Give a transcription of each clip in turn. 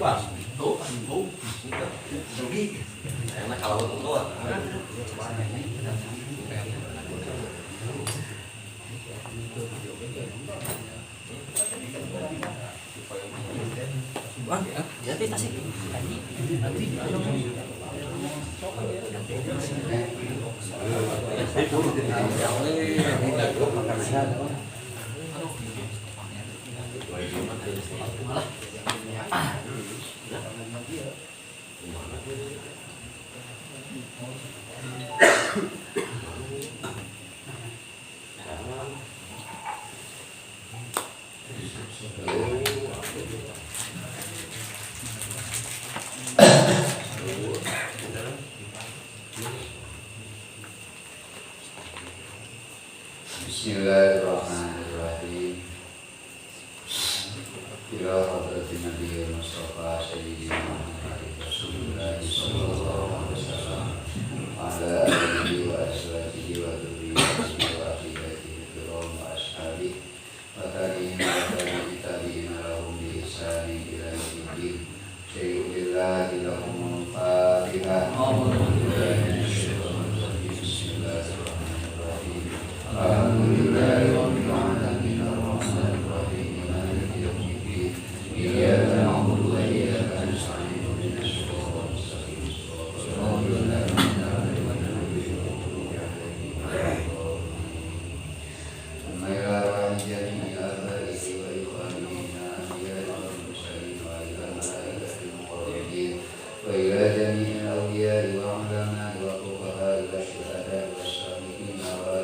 Pak. Tuh, rugi. Enak kalau tua. Bang, ya kita sih. Nanti Bismillahirrahmanirrahim. Ila hadratin Nabi Mustafa Sayyidina Muhammad Rasulullah sallallahu alaihi wasallam ala alihi wa azwajihi wa dzurriyyatihi wa akhiratihi kiram wa ashabihi wa tabi'ina wa tabi'ina lahum bi ihsanin ila yaumiddin. Syai'ulillahi lahumul Fatihah. Alhamdulillahi rabbil alamin arrahmanir rahim maliki yaumiddin iyyaka na'budu wa iyyaka nasta'in ihdinas siratal mustaqim siratal ladzina an'amta 'alaihim ghairil maghdubi 'alaihim waladdallin. Wa ila jami'il awliya'i wa 'ulama'i wa fuqaha'i wa syuhada'i wa shalihin wa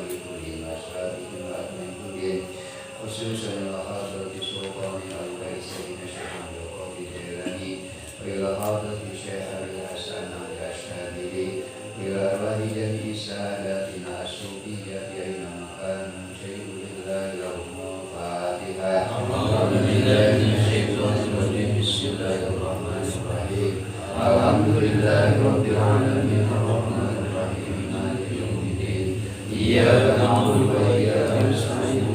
khususan al-hadrati sultani al-Qaisina Syekh Al-Qadir Jailani wa ila hadrati Syekh Al-Hasan Al-Asyadili wa ila arwahi jami'i sadatina as-sufiyyati aina makan syai'ulillahi lahumul Fatihah. Bismillahirrahmanirrahim. Alhamdulillahi rabbil alamin arrahmanir rahim maliki yaumiddin iyyaka na'budu wa iyyaka nasta'in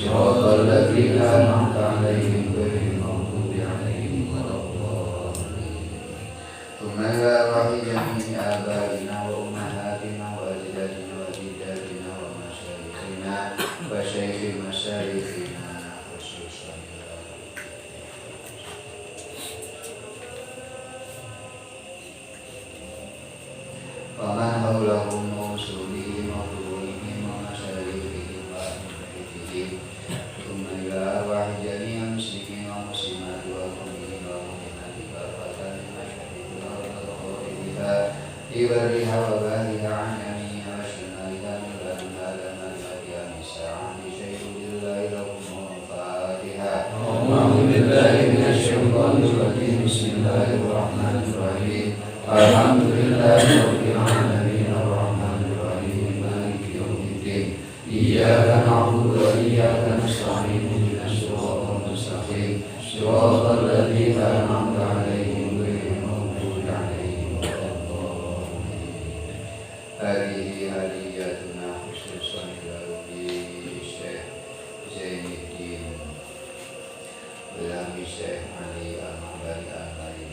siratal ladzina an'amta 'alaihim ghairil maghdubi 'alaihim waladdallin. Tsumma ila arwahi jami'i abaina wa ummahatina wa ajdadina wa jaddatina wa masyayikhina wa syaikhi masyayikhina khususan wa man hawlahum wa usulihim wa furu'ihim wa masyayikhihim wa ahli thumma ila arwahi jami'il muslimin wa muslimat wa mu'minin wa mu'minat kafatan masyhadina wa taqwa ibadiha wa bariha an yaminiha wa shimaliha min ladunha lana al-qiyam as-sa'ati syai'ulillahi lahumul Fatihah. A'udzu billahi minasy syaithanir rajim. Bismillahirrahmanirrahim. Alhamdulillahi rabbil alamin arrahmanir rahim maliki yaumiddin iyyaka na'budu wa iyyaka nasta'in ihdinas siratal mustaqim siratal ladzina an'amta 'alaihim ghairil maghdubi 'alaihim waladdallin. Hadhihi hadiyatuna khususan ila Syekh Zainuddin Ulami Syekh Ali Al-Ma'bari Al-Bari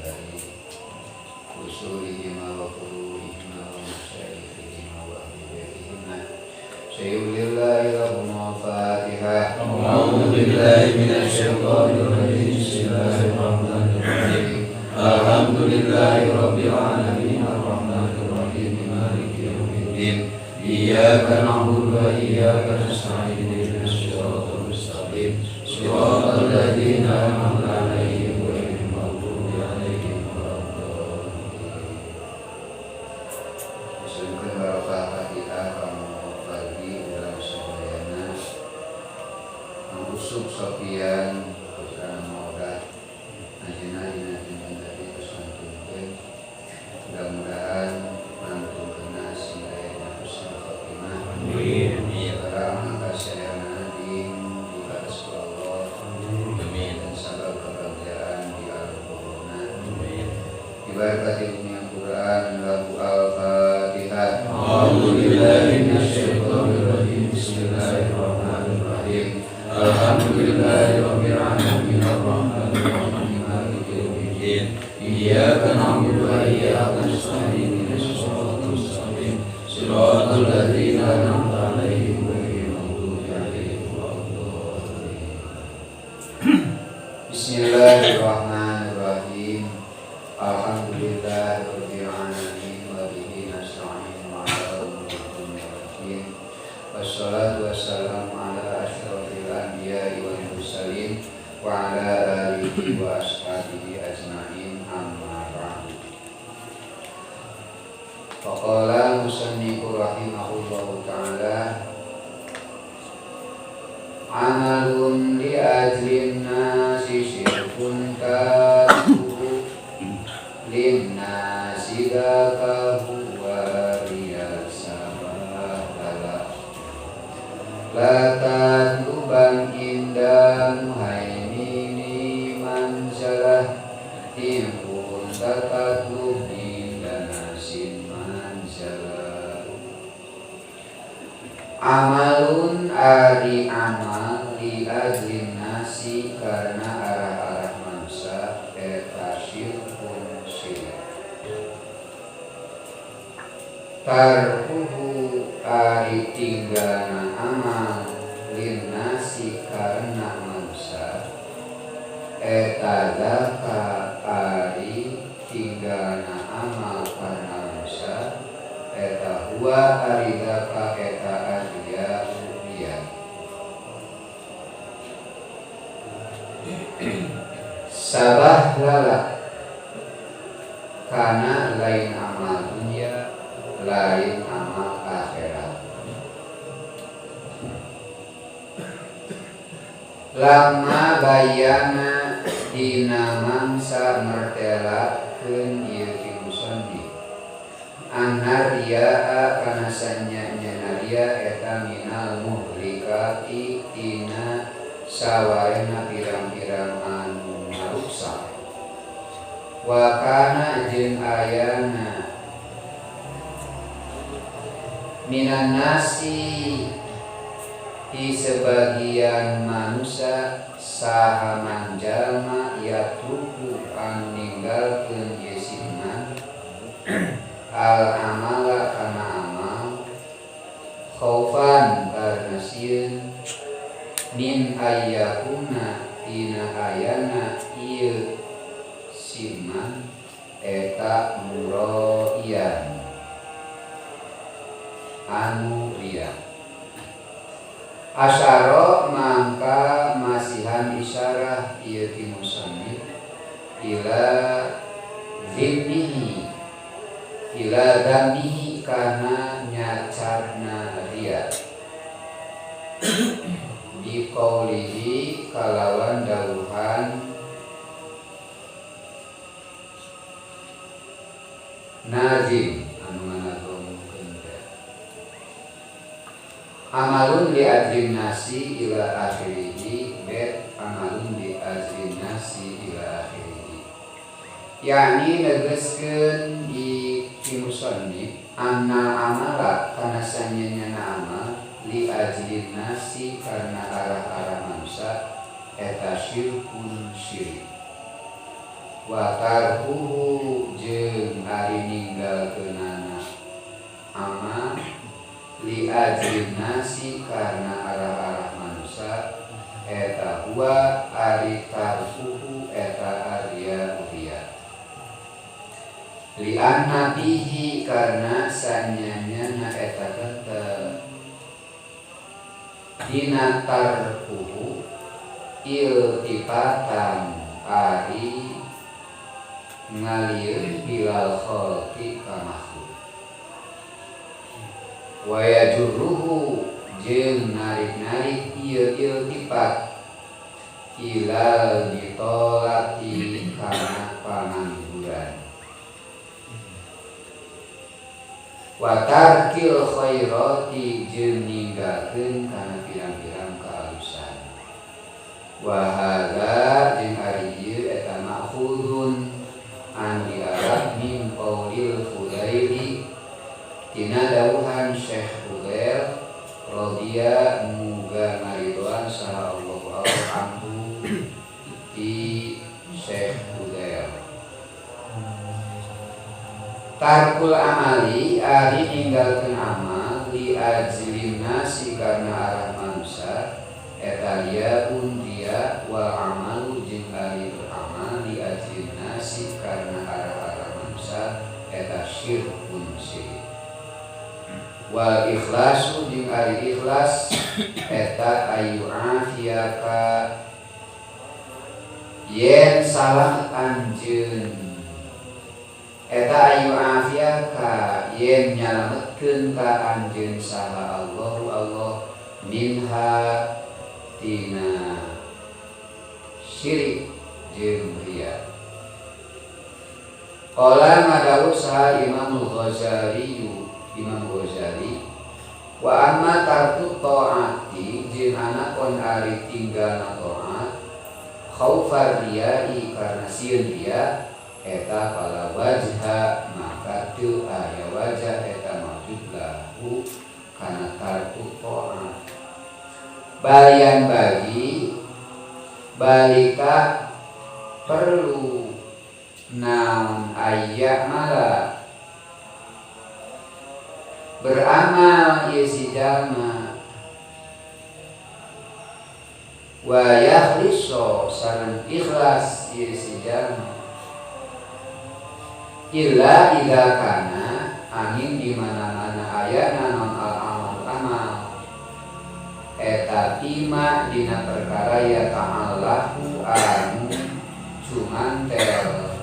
usulihima wa furu'ihima wa masyayikhihima wa ahli baitihima syai'ulillahi lahumul Fatihah. A'udzu billahi minasy syaithanir rajim. Bismillahirrahmanirrahim. Alhamdulillahi rabbil alamin arrahmanir rahim maliki yaumiddin iyyaka na'budu wa iyyaka nasta'in ihdinas siratal mustaqim siratal ladzina an'amta 'alaihim ghairil maghdubi 'alaihim waladdallin. Bismillahirrahmanirrahim. Al-Fatihah kamu bagi dalam sebayana mengusuk sopian putra moga najina tadi kesantunkeun mudah-mudahan mantung kena sidayana husnul khotimah. Amin. Barang kasayana di batas Allah. Amin. Dan sabab kebahagiaan di al-qur'ana. Amin. Diberkati bumi Al-Quran lagu Al-Fatihah. A'udzu billahi minasy syaithanir rajim. Bismillahirrahmanirrahim. Alhamdulillahi rabbil alamin. الذين أنعمت عليهم غير المغضوب عليهم ولا الضالين. Bismillahirrahmanirrahim. Alhamdulillahirabbil alamin wa bihi nasta'in ala umuri dunya waddin. Wassalatu wassalamu ala asyrofil anbiya'i wal mursalin wa ala alihi wa ashabihi ajma'in, amma ba'du. Faqala musannifu rahimahullahu ta'ala, amalun li ajlin nasi syirkun katuhu linnasi gakahu wa riyasabala la tatluban inda muhaimini manzalah timpun tatatlub inda nasin manzalah. Amalun ari amal li ajlin nasi karena arah-arah manusia eta syirkun syirik. Tarkuhu ari tinggana amal lin nasi karena manusia eta daka ari tinggana amal karena manusia eta huwa ari daka eta adia rupiah. Sabah lala kana lain amal dunia lain amal akhirat. Lama bayana dina mangsa mertelakeun ieu ti musannif anariya kana sanyanya ria eta minal muhlikati tina sawarena pirang-pirang anu maruksak. Wa kana jeung ayana minan nasi di sebagian manusia saha manjalma yatuku anu ninggalkeun yesiman al amala kana amal khaufan karena sieun min ayyakuna tina ayana ieu siman eta muraian anu ria. Asyara mangka masihan isyarah ieu ti musannif ila dzimmihi ila dzammihi kana nyacarna ria bi qaulihi kalawan dawuhan nazim anu ngadongkeun teh amalun li ajlin nasi ila akhirihi bet amalun li ajlin nasi ila akhirihi, yakni negeskeun di musannif anna amala kana sanyana amal li ajlin nasi karena arah-arah manusia eta syirkun syirik. Wa tarkuhu jeung ari ninggalkeunana amal li ajlin nasi karena arah-arah manusia eta huwa ari tarkuhu eta arya uria li anna bihi karena sanyanya eta tetep dina tarkuhu iltifatan ari ngalir bilal khalqi ka makhluk. Wa yajurruhu jeung narik-narik ieu iltifat ilal ditolati kana pangangguran. Wa tarkil khairati jeung ninggalkeun kana pirang-pirang kaalusan. Wa hadza jeung ari ieu eta ma'khudun an diarab min qaulil Fudaili tina dawuhan Syekh Fudail radhiya muga maridwan saha Allah anhu di Syekh Fudail. Tarkul amali ari ninggalkeun amal li ajlin nasi karena arah manusia eta liaun dia wal amalu jeung ari beramal li ajlin nasi karena arah manusia eta syirkun syirik wal ikhlasu jeung ari ikhlas eta ayu afiyaka yen salah anjeun eta ayu afiyaka yen nyalametkeun ka anjeun saha Allah minha tina syirik jeung riya. Qala madawu saha Imam Ghazali wa amma tarku ta'ati jeung anakon ari tinggalna ta'at khaufar riyai karena sieun riya eta pala wajha maka teu aya wajah eta maujud lahu kana tarku ta'at balian bagi balika perlu naun ayat mala beramal ieu si jalma wa yakhliso sareng ikhlas ieu si jalma illa idza kana angin di mana-mana ayatna non amal eta tima dina perkara ya ta'allahu anu cumantel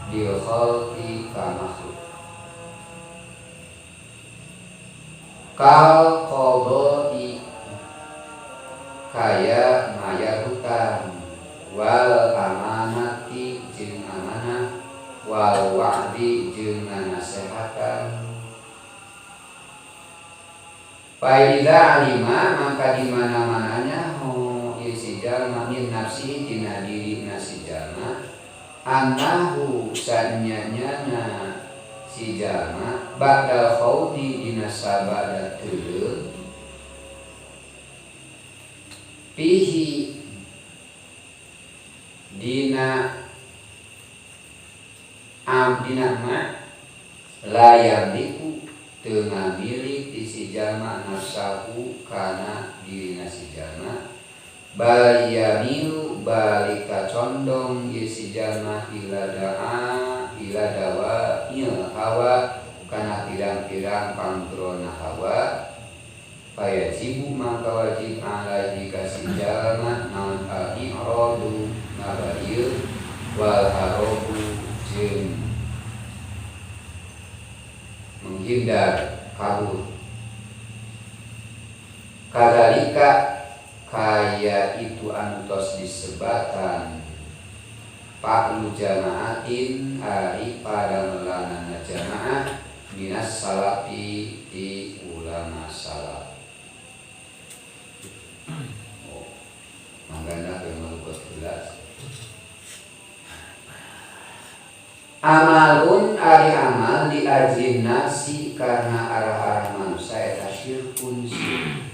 bil khalqi ka makhluk kal qadai kaya mayar hutang wal amanati jeung amanah wal wa'di jeung nasehatan. Faida alima maka di mana-mananya isi jalma min nafsi dina diri nasi jalma annahu sanyanya si jalma ba'dal khawdi dina sabada teu pihi dina dina ma layamiku teu ngamili isi jalma nafsahu kana diri nasi jalma bal yamilu balika condong isi jalma ila dawa hawa kana pirang-pirang panggrona hawa fayajibu maka wajib alaihi kasih jalma naon al-i'radu ngabadir wal harobu jeung menghindar kabur. Kadzalika kaya itu anu tos disebatan Paklu jamaatin ari pada melanana jamaah minas salafi di ulama salaf. Mangana kemal 14. Amalun ari amal di ajin nasi karena arah-arah manusia eta syirkun syirik.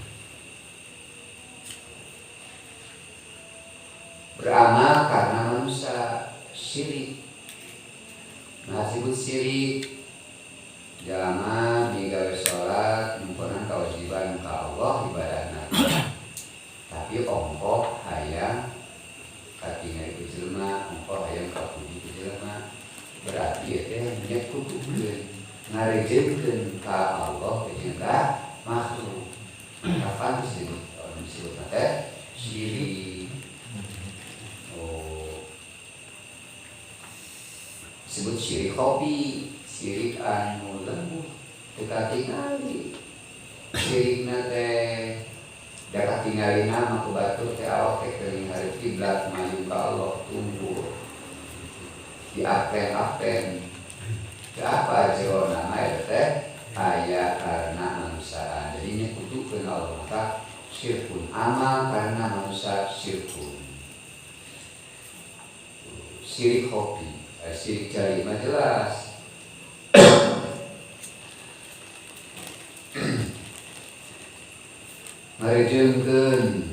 Beramal karena manusia syirik. Nah disebut syirik jalma migawe salat nyumpeunan kewajiban ka Allah ibadahna. Tapi ongkoh hayang katingali ku jelema, ongkoh hayang kapuji ku jelema. Berarti teh nyekutukeun ngarejekeun ka Allah jeung ka makhluk. Kapan disebut teh syirik. Disebut syirik kopi, syirik anu lembut teu katingali. Syirikna teh da katingalina mah ku batur teh awak teh keuring hareup kiblat maju ka Allah tumpul. Di apen-apen apa jero nama teh aya karena manusia jadinya kutukeun Allah maka syirkun amal karena manusia syirkun syirik hobi syirik jalima jelas ngarejeungkeun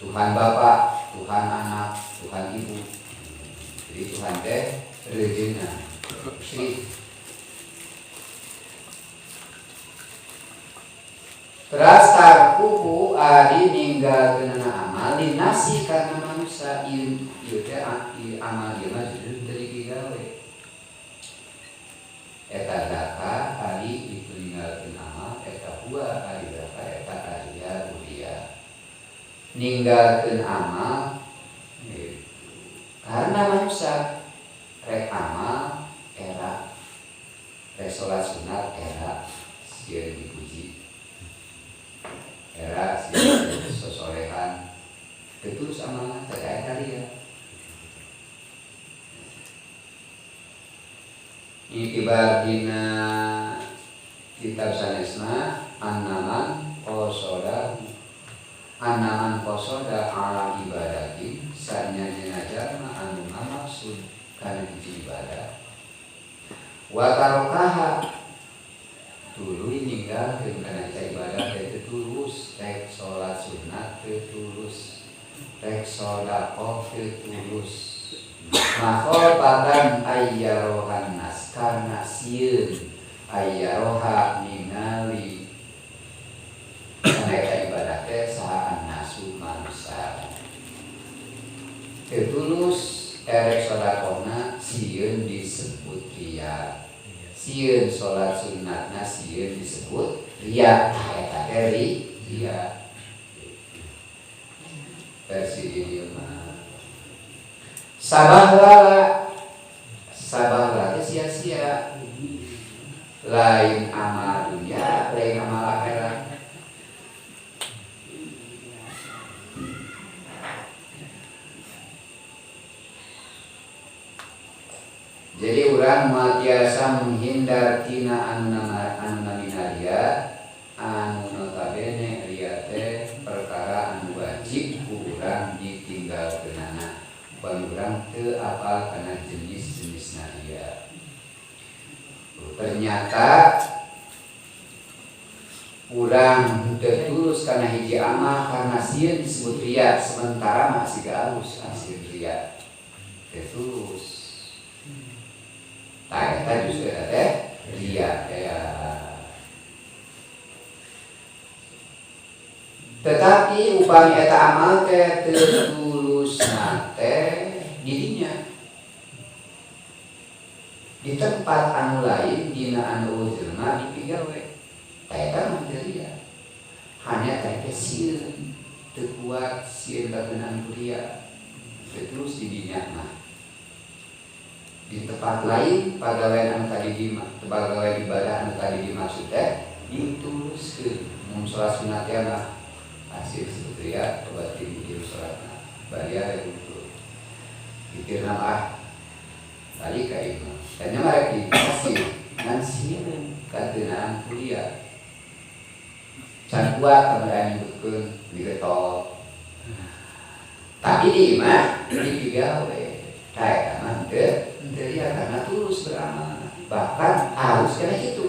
Tuhan Bapa, Tuhan Anak, Tuhan Ibu. Jadi Tuhan teh rejeuna syirik. Teras tarkuhu ari ninggalkeun amal dinasi karena manusia ieu teh amal ieu mah dari digawe. Eta daka ari ditinggalkeun amal eta hua ari daka eta ariya ulia. Ninggalkeun amal karena manusia rek amal era rek salat sunat era sieun dipuji. Era sieun sosorehan terus amalna terkait ariya. Ini kibar dina kitab sanesna annaman qosoda ala ibadatin sanyanyeuna jalma anu ngamaksud kana hiji ibadah wa tarokaha tuluy ninggalkeun kana ibadah teh tulus rek salat sunat teh tulus rek sedekah teh tulus makhofatan ayyarohan nas karena sieun ayyaroha ningali kana ibadah teh saha nasu manusia tulus erek sedekahna sieun disebut riya sieun salat sunatna sieun disebut riya eta teh riya versi ieu mah sabah lala sia-sia lain amal dunia lain amal akhirat. Jadi urang matiasa menghindar tina anu namina riya anu notabene riya teh perkara anu wajib ku urang ditinggalkeunana. Urang teu apal kana jenis-jenisna riya. Ternyata urang teu tulus kana hiji amal karena sieun disebut riya sementara masih galus asli riya teu tulus. Tah eta justru teh riya ya. Tetapi upami eta amal teh teu tulus teh dirinya di tempat anu lain dina anu jelema dipigawe eta mah teu riya hanya teh sieun teu kuat sieun kagunaan kuliah teu tulus di dinya mah di tempat lain pagawean anu tadi pagawean ibadah anu tadi dimaksud teh dituluskeun mun salat sunat ya mah hasil sebetulnya buat dibikin sholatna bayar untuk pikir nama balik ke imam dan mereka dikasih nansiun katenaan kuliah can kuat kemudian nyebutkeun digetol tapi di imam dipigawe kayak aman teu ya karena tulus beramal bahkan harus kena itu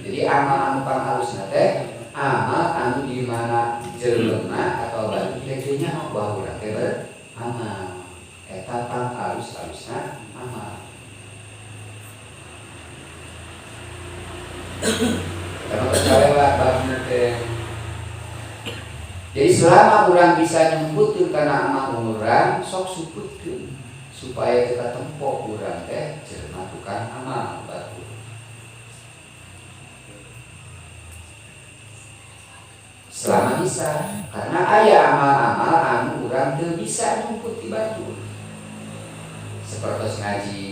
jadi amal anu pang halusna teh amal anu di mana jelema atau batu tegenya bahwa urang teh beramal eta pang halus-halusna amal. Karena lewat babna teh. Jadi selama urang bisa nyebutkeun kana amal urang sok suputkeun supaya kita tempo urang teh jelema tukang amal batu. Selama bisa, karena aya amal-amal anu urang teu bisa nyumput di batu. Seperti ngaji,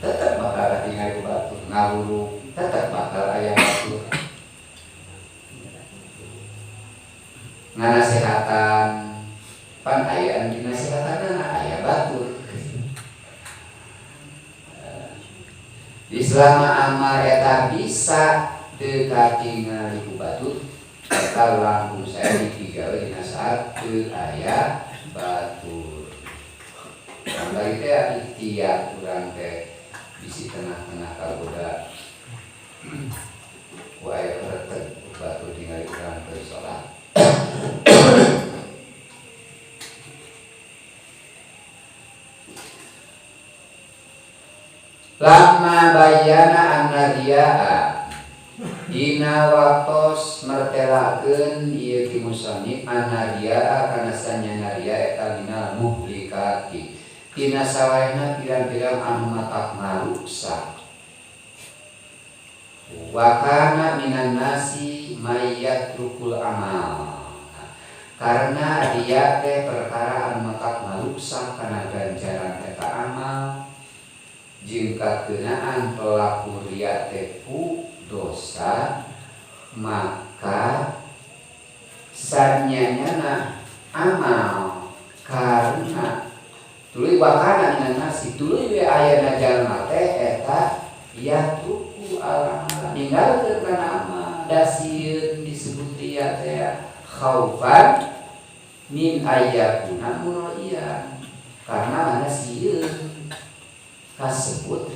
tetap bakal tinggal di batu, ngawuru, tetap bakal aya batu. Nganasehatan, pan aya anu dinasehatanna aya batu. Di selama amal eta bisa teu katingali ku batu. Eta langkung saya dipigawe dina saat teu aya batur. Kembali teh ikhtiar urang teh bisi tengah-tengah kagoda. Ku aya kereteg batur tinggal urang teu salat. Lama bayana anna riya'a dina waktos mertelakeun ieu ti musannif anaria kana sanyanaria eta minal muhlikati tina sawarehna pirang-pirang anu matak maruksa wa kana minan nasi mayyat rukul amal karena dia teh perkara anu matak maruksa kana ganjaran eta amal jeung kakeunaan pelaku ria teh dosa maka sanyanyana amal karena tuluy wakana minan nasi tuluy we ayana jalma teh eta yatruku al-amal ninggalkeun kana amal dasieun disebut ria teh khaufan min ayyakuna muraiyan karena mana sieun kasebut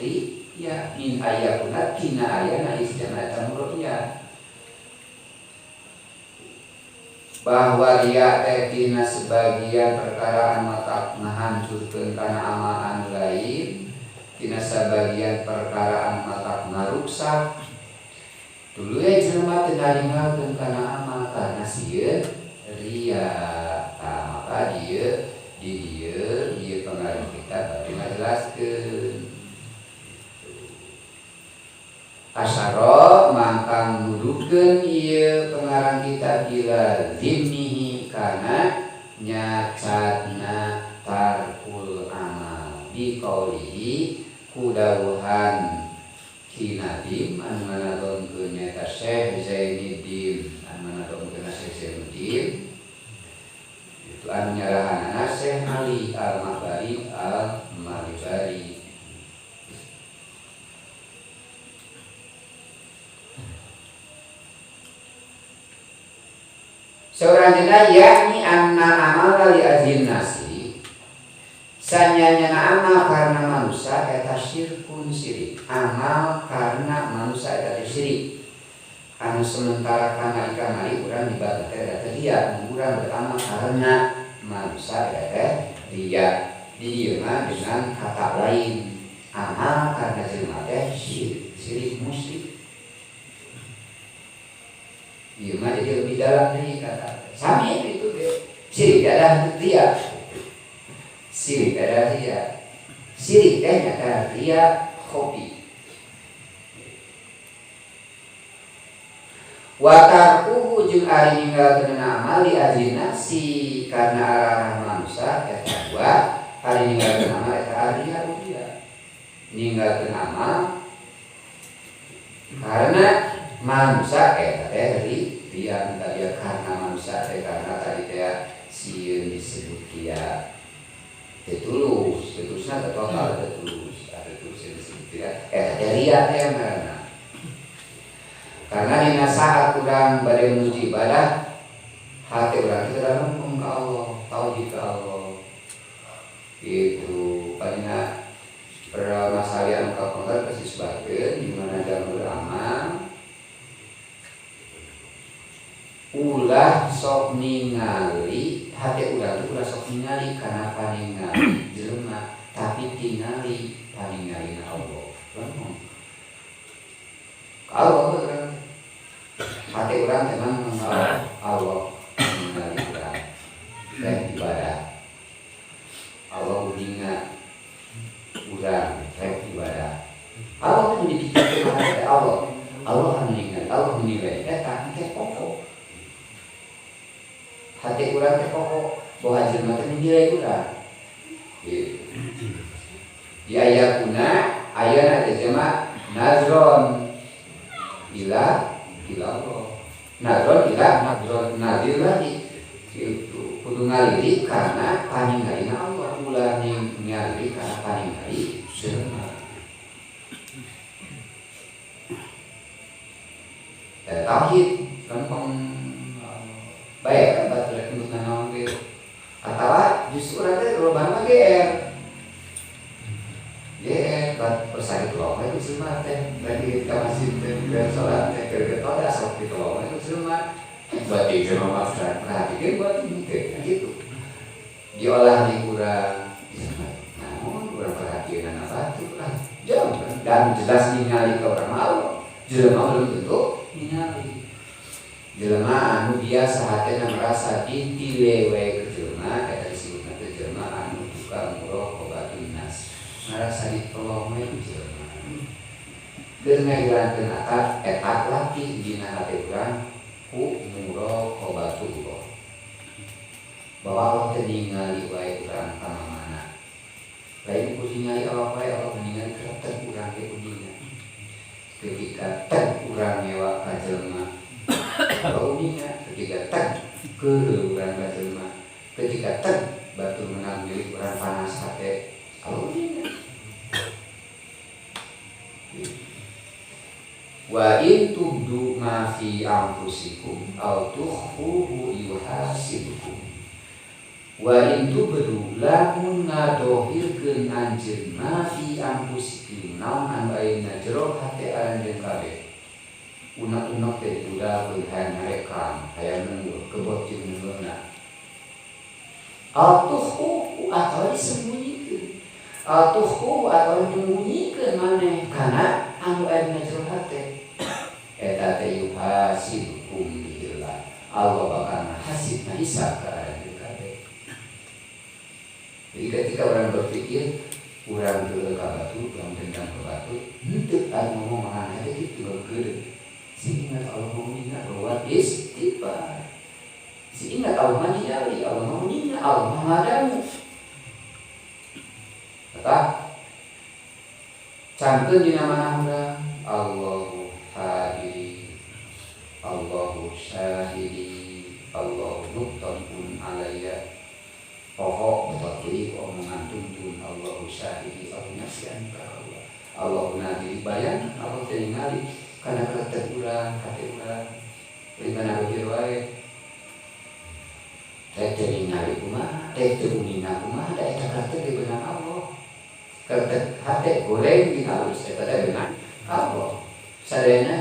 ya min ayakuna tina ayana istilahna eta muraiyan bahwa ria teh tina sebagian perkara anu matak ngahancurkeun kana amal anu lain tina sebagian perkara anu matak ngaruksak tuluy jelema teu ninggalkeun kana amal karena sieun ria maka dieu pengarang kita bari ngajelaskeun asyara mangkang nuduhkeun ieu pengarang kita bila zimnihi kana nyacatna tarkul amal biqaulihi kudawuhan kinadim anu ngadongkeun nyaeta Syekh Zainuddin anu ngadongkeun Syekh Zainuddin itu anu nyarahanana Syekh Ali Al-Mahbari Al-Malibari seurangna yakni anna amal li ajin nasi sanyanyana amal karena manusia eta syirkun syirik amal karena manusia eta syirik anu sementara kana ikamari urang ibadah eta dia urang beramal karena manusia eta dia dieuna dengan kata lain amal karena jelema teh syirik musyrik. Iya mah jadi lebih dalam dari kata sami itu deh. Sirik adalah ria. Sirik adalah ria. Sirik adalah ria hobi. Watarkuhu jeung ari ninggalkeun amal li ajinasi karena arah manusia eta dua ari ninggalkeun amal eta ria rupiah. Ninggalkeun amal karena manusia eta teh dia minta dia karena manusia teh karena tadi teh sieun disebut dia tetulusna total tetulus disebut dia eta teh ria teh ngaranna karena dina saat urang bade menuju ibadah hati urang teh langsung ka Allah tauhid ka Allah itu padina permasalahan anu kakontar pasti sebageun di mana dalam beramal ulah sok ningali hati ulah itu ulah sok ningali karena paningali jelema tapi tingali paningali Allah kalau hati urang memang mengenal Allah ningali urang dan ibadah Allah mengingat urang rek ibadah Allah itu dipikirkan oleh Allah meninggal Allah menilai eta teh pokok hati urang teh pokok bahwa jelema teh menilai urang di ayatuna ayana teh jelema nazron ila Allah nazron nazir lagi itu kudu ngaliri karena paningalina Allah ulah ngaliri karena paningali jelema tauhid gampang baik kan batur untuk nanaon ge atawa justru ada lobana GR bat persari tolong itu semua teh bagi kita masih teh salat teh kereta sok ditolong itu semua berarti cuma perhatikan buat mungkin gitu diolah di kurang namun kurang perhatian apa tuh lah jangan dan jelas ningali ke orang Allah jelema belum tentu ningali. Jelema anu biasa hatena merasa ditile wae ke jelema eta disebutna teh jelema anu tukang muraqabatun nas. Ngarasa ditolong we ku jelema. Geus ngajarankeun etat laki dina hati urang ku muraqabatullah. Bahwa Allah teh ningali wae urang ka mana. Lain ku ningali Allah wae Allah ningali karakter urang ge udinya. Ketika teh urang nyewa ka jelema kalau uniknya ketika tak ke urang ka jelema, ketika tak batu menang milik urang panas hate kalau uniknya. Wa in tubdu ma fi anfusikum aw tukhfuhu yuhasibkum. Wa in tubdu lamun ngadohirkeun anjeun ma fi anfusikum naon anu ayeuna jero hate anjeun kabeh. Unak-unak teh udah berhan rekam hayang nunggu kebot jeung neungeuna. Atuhu atau disembunyikan, atuhu atau disembunyikan maneh karena anu ayeuna jero hate. Eta teh yuhasibkum billah. Allah bakal hasibna hisab ka anjeun kabeh. Jadi ketika orang berpikir urang teu ka batu, urang dendam ka batu, henteu anu ngomong maneh teh kitu geudeung. Si ingat Allah mau mengingat bahwa istighfar. Si ingat Allah menjali, Allah mau mengingat, Allah mengadamu. Kata, cantum di nama orang Allahu hadiri, Allahu syahidi, Allahu muqtadun alayya. Pokok betul omongan tuntun Allahu syahidi, Allahu nasihan Allah. Allahu nadiri bayang, Allah teringali. Karena karakter urang, hati urang, lingana bagi wae. Teh ningali kumaha, teh teu unina kumaha, da eta karakter di beunang Allah. Karakter hati goreng di halus eta teh beunang Allah. Sadayana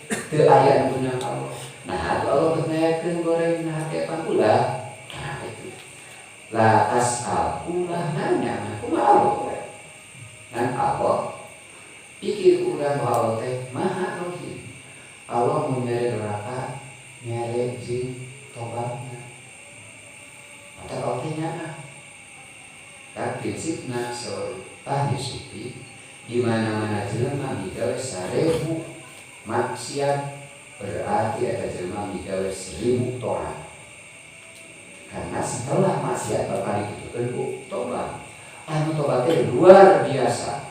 teu aya anu beunang Allah. Nah, atuh Allah bernayakeun goreng dina hati apa ulah. Nah, itu. La tas'al ulah nanya, kumaha Allah? Ngan Allah pikir urang bahwa teh maha rohim. Allah memberi neraka nyare jin tobatna. Mata rohnya kan prinsipna ahli sufi di mana-mana jelema migawe 1000 maksiat berarti ada jelema migawe 1000 tobat. Karena setelah maksiat bakal ditutukeun tobat. Anu tobatnya luar biasa.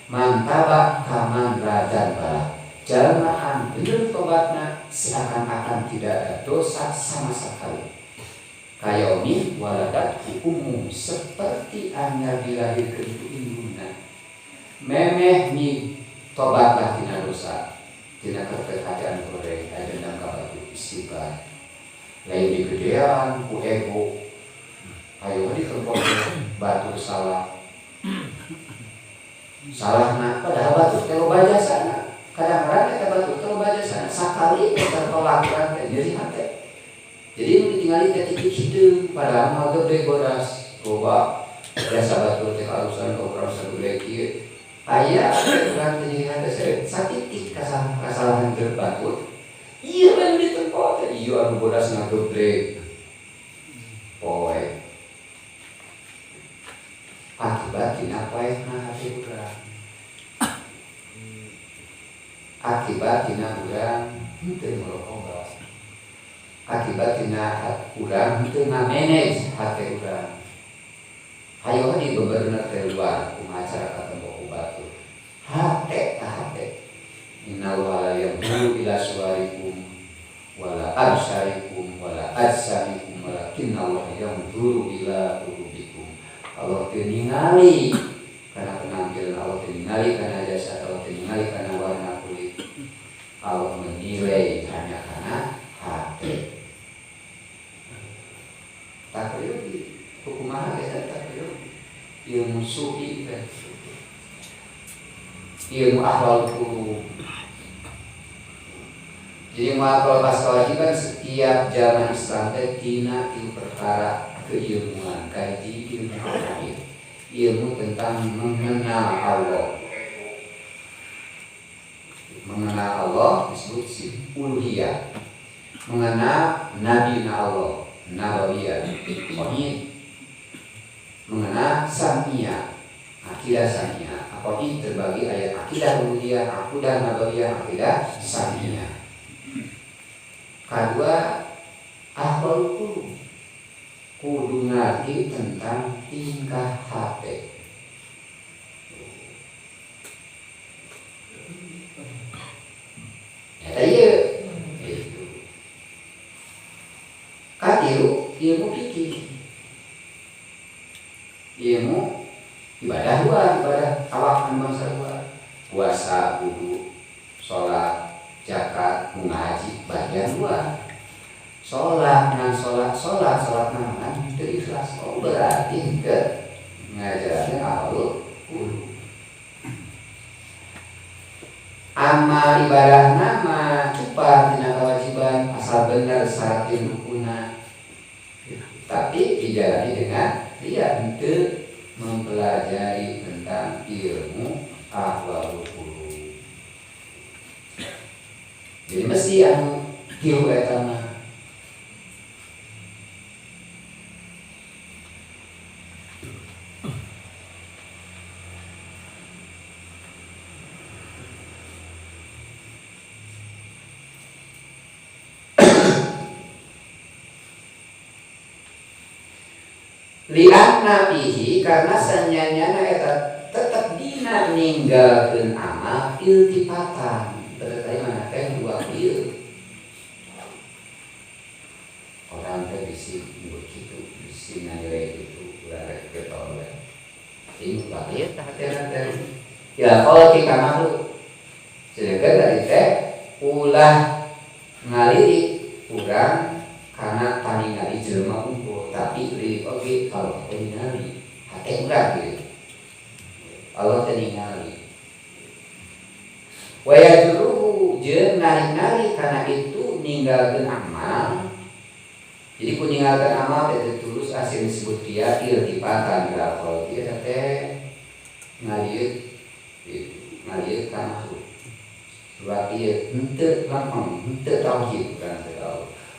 Mantaba kaman rajan bala jalmaan bener tobatna seakan-akan tidak ada dosa sama sekali. Kayomi waladat umum seperti anya dilahirkan itu induna. Memeh ni tobatlah tina dosa, tina keterhadian goreng, dendam kabatu istighfar. Lain di gedean ku ego, ayo di kempot batu salah. Salahna padahal batu teh loba jasana. Kadang-kadang kita batu teh loba jasana. Sakali kita tolak teh jadi hate. Jadi nu ditingali teh titik hideung padahal mah gede godas. Loba biasa batu teh kalusan orang sagede kieu. Aya urang teh jadi hate sakitik kasalahan keur batu. Ieu mah di tempat teh ieu anu godas ngagebrek. Poe akibat tina paehna hati urang. Akibat tina urang henteu merokok. Akibat tina urang henteu ngamanage hati urang. Hayo di beberna teh luar kumacara katembok batu. Hate ka hate. Inna wala yamdu ila suwarikum wala absarikum wala ajsamikum walakinna Allah yamdu ila Allah ningali karena penampilan, Allah ningali karena jasa, Allah ningali karena warna kulit. Allah menilai hanya karena hati. Takriubi, hukumah kita takriubi. Ilmu sufi kan, ilmu akhlak qulub. Jadi akhlak kewajiban setiap zaman Islam teh tina ilmu perkara keilmuan, kaji ilmu terakhir, ilmu tentang mengenal Allah. mengenal Allah disebut uluhiyah, mengenal nabi Allah nabawiyah, pokoknya mengenal samiyah, akidah samiyah. Pokoknya terbagi ayat akidah uluhiyah, akidah nabawiyah, akidah samiyah. Kedua, ahwal kudu ngerti tentang tingkah hati. Iya, itu. Katiru ilmu fikih, ilmu ibadah luar, ibadah awak dan bangsa luar, puasa, wudu, sholat, zakat, mengaji, bagian luar. Sholat naman itu ikhlas. Oh berarti ke ngajarannya awal kudu. Amal ibadah nama cepat tina kewajiban asal benar syarat rukuna, tapi dijalani dengan dia untuk mempelajari tentang ilmu ahwal qulub. Jadi mesti anu kieu eta mah lianna bihi karena sanyanya eta tetep dina ninggalkeun amal iltifatan. Berarti mana teh dua ieu. Orang teh bisi begitu, bisi ngajere itu ulah rek toleh. Ini bagian hati-hati teh. Ya kalau kita makhluk sedangkan dari teh ulah ngalirik urang karena paningali jelema unggul, tapi lirik oge kalau kita ningali hati urang gitu. Allah ningali. Waya juruhu jeung narik-narik karena itu ninggalkeun amal. Jadi ku ninggalkeun amal teh tulus asal disebut dia iltifatan ila kalau dia teh ngalieu ka makhluk. Sebab ieu henteu gampang, henteu tauhid kan teh.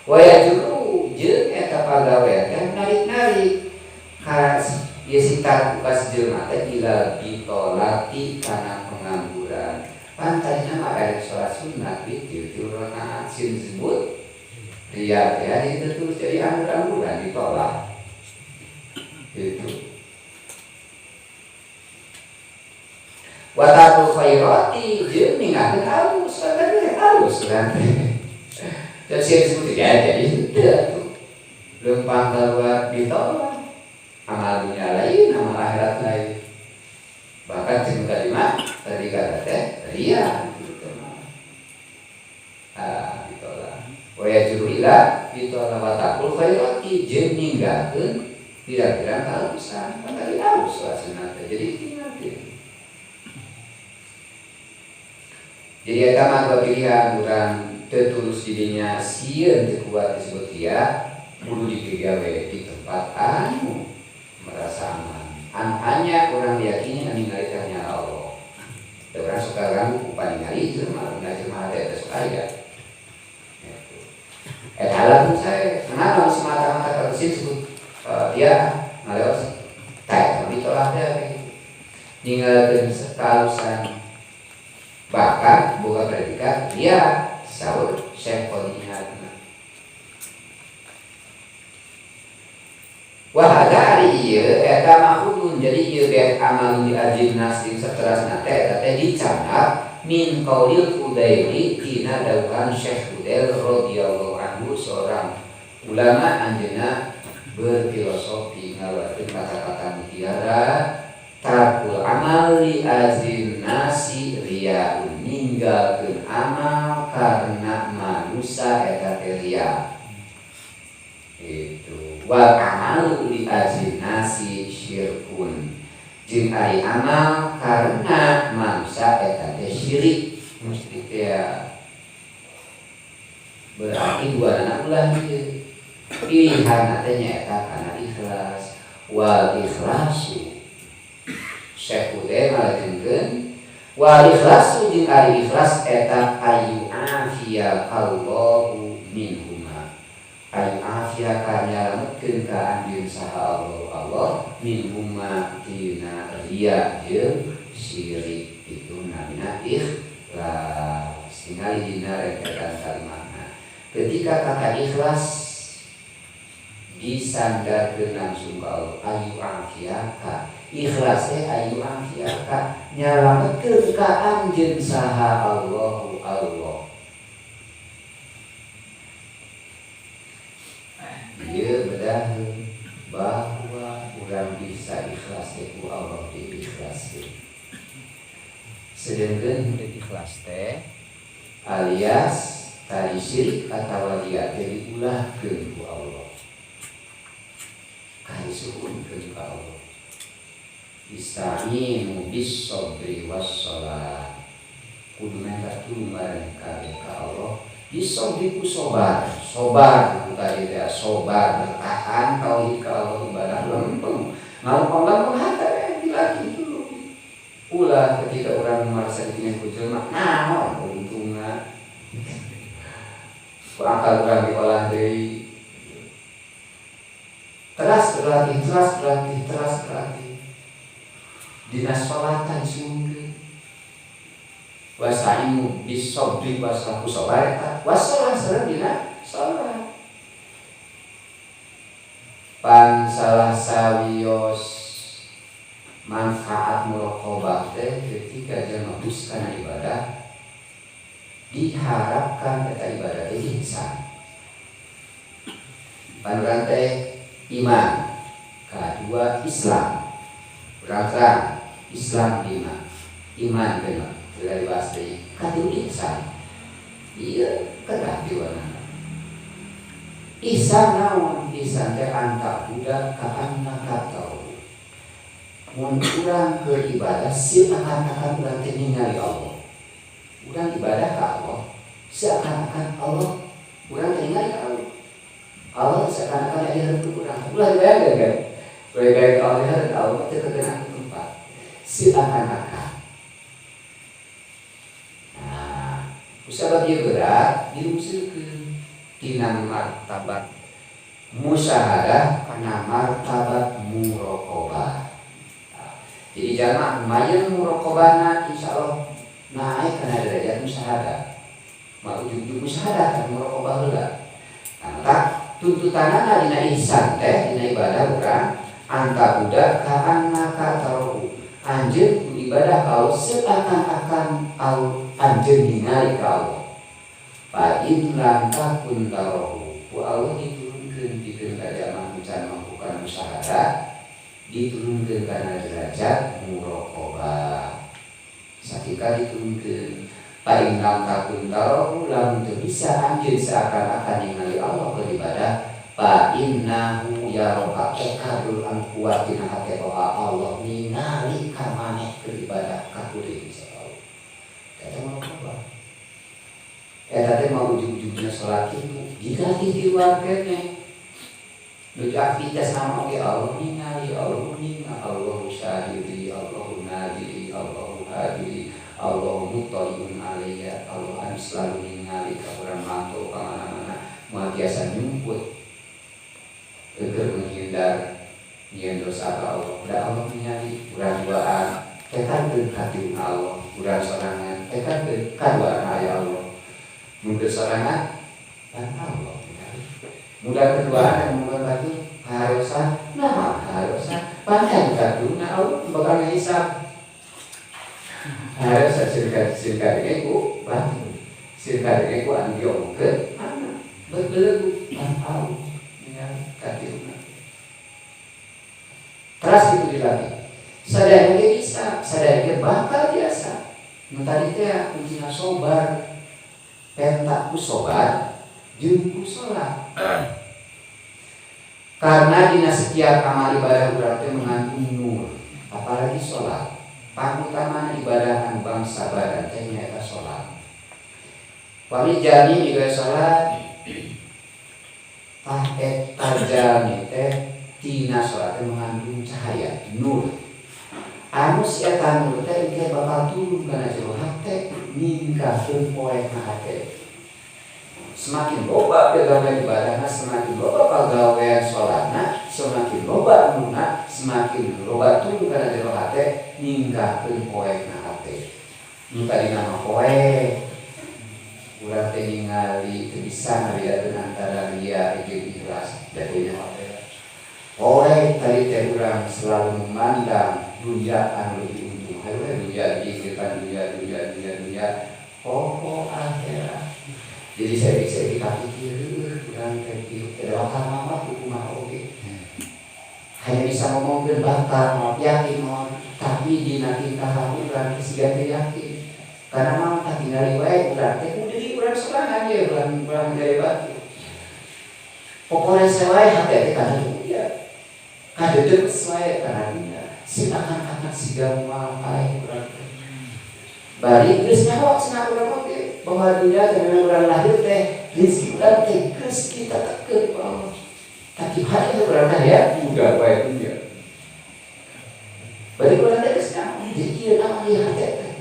Waya juru jeung eta pagawean teh narik-narik ka ieu sitar ka jelema teh ila bitolati kana pengangguran. Pantarina mah aya salat sunat witir 3 rakaat sieun disebut ria teh itu terus jadi anggur-angguran ditolak. Itu. Watatul khairati jeung ninggalkeun halus, kadang halus kan. Dan siapa disebut ya jadi itu lempang keluar ditolak. Amal dunia lain, amal akhirat lain. Bahkan jeung kalimat tadi kata teh ria gitu mah. Ditolak. Waya jurila ditolak watakul khairati jeung ninggalkeun pirang-pirang kahalusan. Kan tadi halus rasana teh jadi tinggal. Jadi eta mah dua pilihan urang tertulus dirinya sieun teu kuat disebut dia kudu dipigawe di tempat anu merasa aman. Hanya orang diyakini ningali hanya Allah. Da urang suka ganggu ku paningali jelema jelema teh teu suka aya. Eta lamun saya kenapa semata-mata terus disebut dia ngalewat teh ditolak teh ninggalkeun sekalusan. Bahkan buka predikat dia sahur Syekh Qadiyatna. Wahada ari ieu eta mahudun jadi ieu be amal di ajin nasib saterasna teh eta teh dicangat min qaulil Fudaili tina dawuhan Syekh Fudail radhiyallahu anhu seorang ulama anjeunna berfilosofi ngaluarkeun kata-kata mutiara tarkul amal li ajin nasi riyaun ninggalkeun amal karena manusia eta teh ria. Itu wal amal li ajin nasi syirkun jeung ari amal karena manusia eta teh syirik. Musyrik teh berarti dua anak ulah ieu. Pilihan teh nyaeta kana ikhlas wal ikhlasu. Syekh Ude ngalajengkeun Wal ikhlasu jeung ari ikhlas eta ayu afia Allahu minhuma. Ayu afia nyalametkeun ka anjeun saha Allah minhuma tina riya jeung syirik itu namina ikhlas. Tinggal dina reketan kalimatna. Ketika kata ikhlas disandarkeun langsung ka Allah ayu afiaka. Ikhlas teh ayu afiaka nyalametkeun ka anjeun saha Allahu Allah. Ieu bedaheun bahwa urang bisa ikhlas teh ku Allah diikhlaskeun. Sedengkeun ikhlas teh alias tadi syirik atawa dia teh diulahkeun ku Allah. Kaisuhunkeun ka Allah. Ista'inu bis sabri was shalah. Kudu minta tulungan ka Allah. Bis sabri ku sabar, sabar tadi teh sabar bertahan tauhid ka Allah ibadah lempeng. Ngalempeng hata dilaki dulu. Ulah ketika orang merasa dipindah ku jelema, naon untungna. Ku akal urang diolah deui. Teras berlatih. Dina sholatan sungkeun. Wasa'inu bis-sabri wasaku sabar eta. Wasalah sareng dina salat. Pan salah sawios manfaat muraqabah teh ketika jelema dus kana ibadah diharapkan eta ibadah teh ihsan. Pan teh iman, kedua Islam. Berarti Islam lima, iman lima. Dari bahasa kadu ihsan. Iya, kedah diwana. Ihsan naon? Ihsan teh anta budak ka annaka tahu. Mun urang keur ibadah seakan-akan urang teh ningali Allah. Urang ibadah ka Allah, seakan-akan Allah urang teh ningali Allah. Allah seakan-akan aya hareup urang. Ulah bayangkeun kan? Baik-baik Allah teh kegenaan tempat. Seakan-akan. Usaha dia berat diusulkeun tina martabat musyahadah kana martabat muraqabah. Jadi jamaah lumayan muraqabahna insyaallah naik kana derajat musyahadah. Mau ujug-ujug musyahadah kan muraqabah heula. Maka tuntutanna dina ihsan teh dina ibadah urang anta budak ka annaka taruhu. Anjeun ku ibadah kau seakan-akan anjeun ningali ka Allah. Fa in lam takun tarahu. Ku Allah diturunkeun pikeun ka jamaah can melakukan musyahadah, diturunkeun kana derajat muraqabah. Satika diturunkeun fa in lam takun tarahu lam teu bisa anjeun seakan-akan ningali Allah beribadah. Fa innahu yaraka kadul an kuwatina hate Allah ningali ka maneh beribadah ka kuring insyaallah. Eta muraqabah. Eta teh mau ujug-ujugna salat itu dilatih di luar kene. Nu aktivitas nama ge Allah ningali Allah syahidi Allah nadiri Allah hadiri Allah muttaliun alayya Allah anu selalu ningali ka urang mantau ka mana-mana moal biasa nyumput keur menghindar nyeun dosa ka Allah. Da Allah ningali urang duaan tekankeun hati Allah, urang sorangan tekankeun kaduaan aya Allah. Mun teu sorangan kan Allah ningali. Mudah keduaan yang mengatakan harusan, nah harusan panjang kaduna Allah bakal ngisap. Harus sirka ku bantu. Sirka ku anu diomongkeun mana berbelegu Allah. Katiruna. Terus itu dilatih. Sadayana bisa, sadayana bakal biasa. Nu tadi teh kuncinya sabar. Penta ku sabar, jeung ku salat. Karena dina setiap amal ibadah urang teh mengandung nur, apalagi salat. Pangutama ibadah anu bangsa badan teh nyaeta salat. Wali jami juga salat tajami teh tina salat mengandung cahaya nur. anu si eta nu teh engke bakal turun kana jero hate ningkahkeun poekna hate. Semakin loba pegawai ibadahna, semakin loba pegawaian sholatna, semakin loba nuna, semakin loba turun kana jero hate ningkahkeun poekna hate. Nu tadi nama poek urang teh ningali teu bisa ngaliakeun antara ria jeung ikhlas jadinya poek tadi teh urang selalu memandang dunia anu lebih untung. Hayu dunia dikirkan dunia pokok akhirat. Jadi saya bisa kita pikir urang teh kieu teh mama kumaha oge. Hanya bisa ngomongkeun bakal yakin tapi dina tingkah urang siga teh yakin. Karena memang tak tinggal wae urang teh kudu di urang sorangan ye urang dari batu. Pokoknya sewae hate teh kana dunia. Kadeudeuk sewae kana dunia. Silakan siga moal pae urang teh. Bari geus nyawa cenah urang oge bahwa dunia teh memang urang lahir teh rezeki urang teh geus kita tekeun ku Allah. Tapi hati urang teh ya juga wae dunia. Bari urang teh geus nyawa jadi ieu naon ieu hate teh.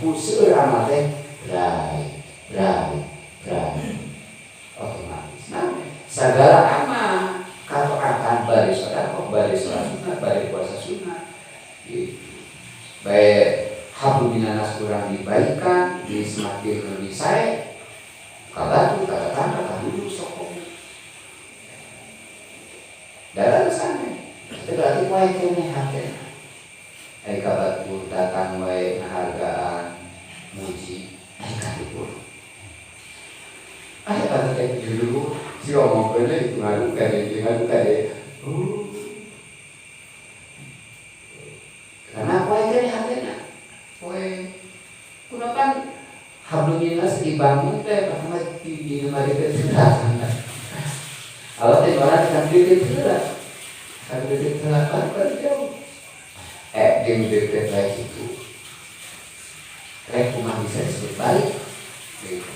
Useur amal teh rai otomatis. Nah, segala amal kalau akan bari sedekah, bari salat sunat, bari puasa sunat, gitu. Baik hablu minanas kurang dibaikan, di semakin lebih sae, kalau kata tanda kahulu sokong. Dalam sana, itu berarti wae kene hate. Ai kabatur datang wae penghargaan muji ai kadipur. Ai kata teh dulu si omong kene itu ngadu kade. Karena wae kene hatena. Wae kunapan hablum minas dibangun teh pertama di lemari teh. Allah teh orang kan dikit lah. Kan dikit lah kan jauh. Jeung deket baik itu rek kumaha bisa disebut baik gitu.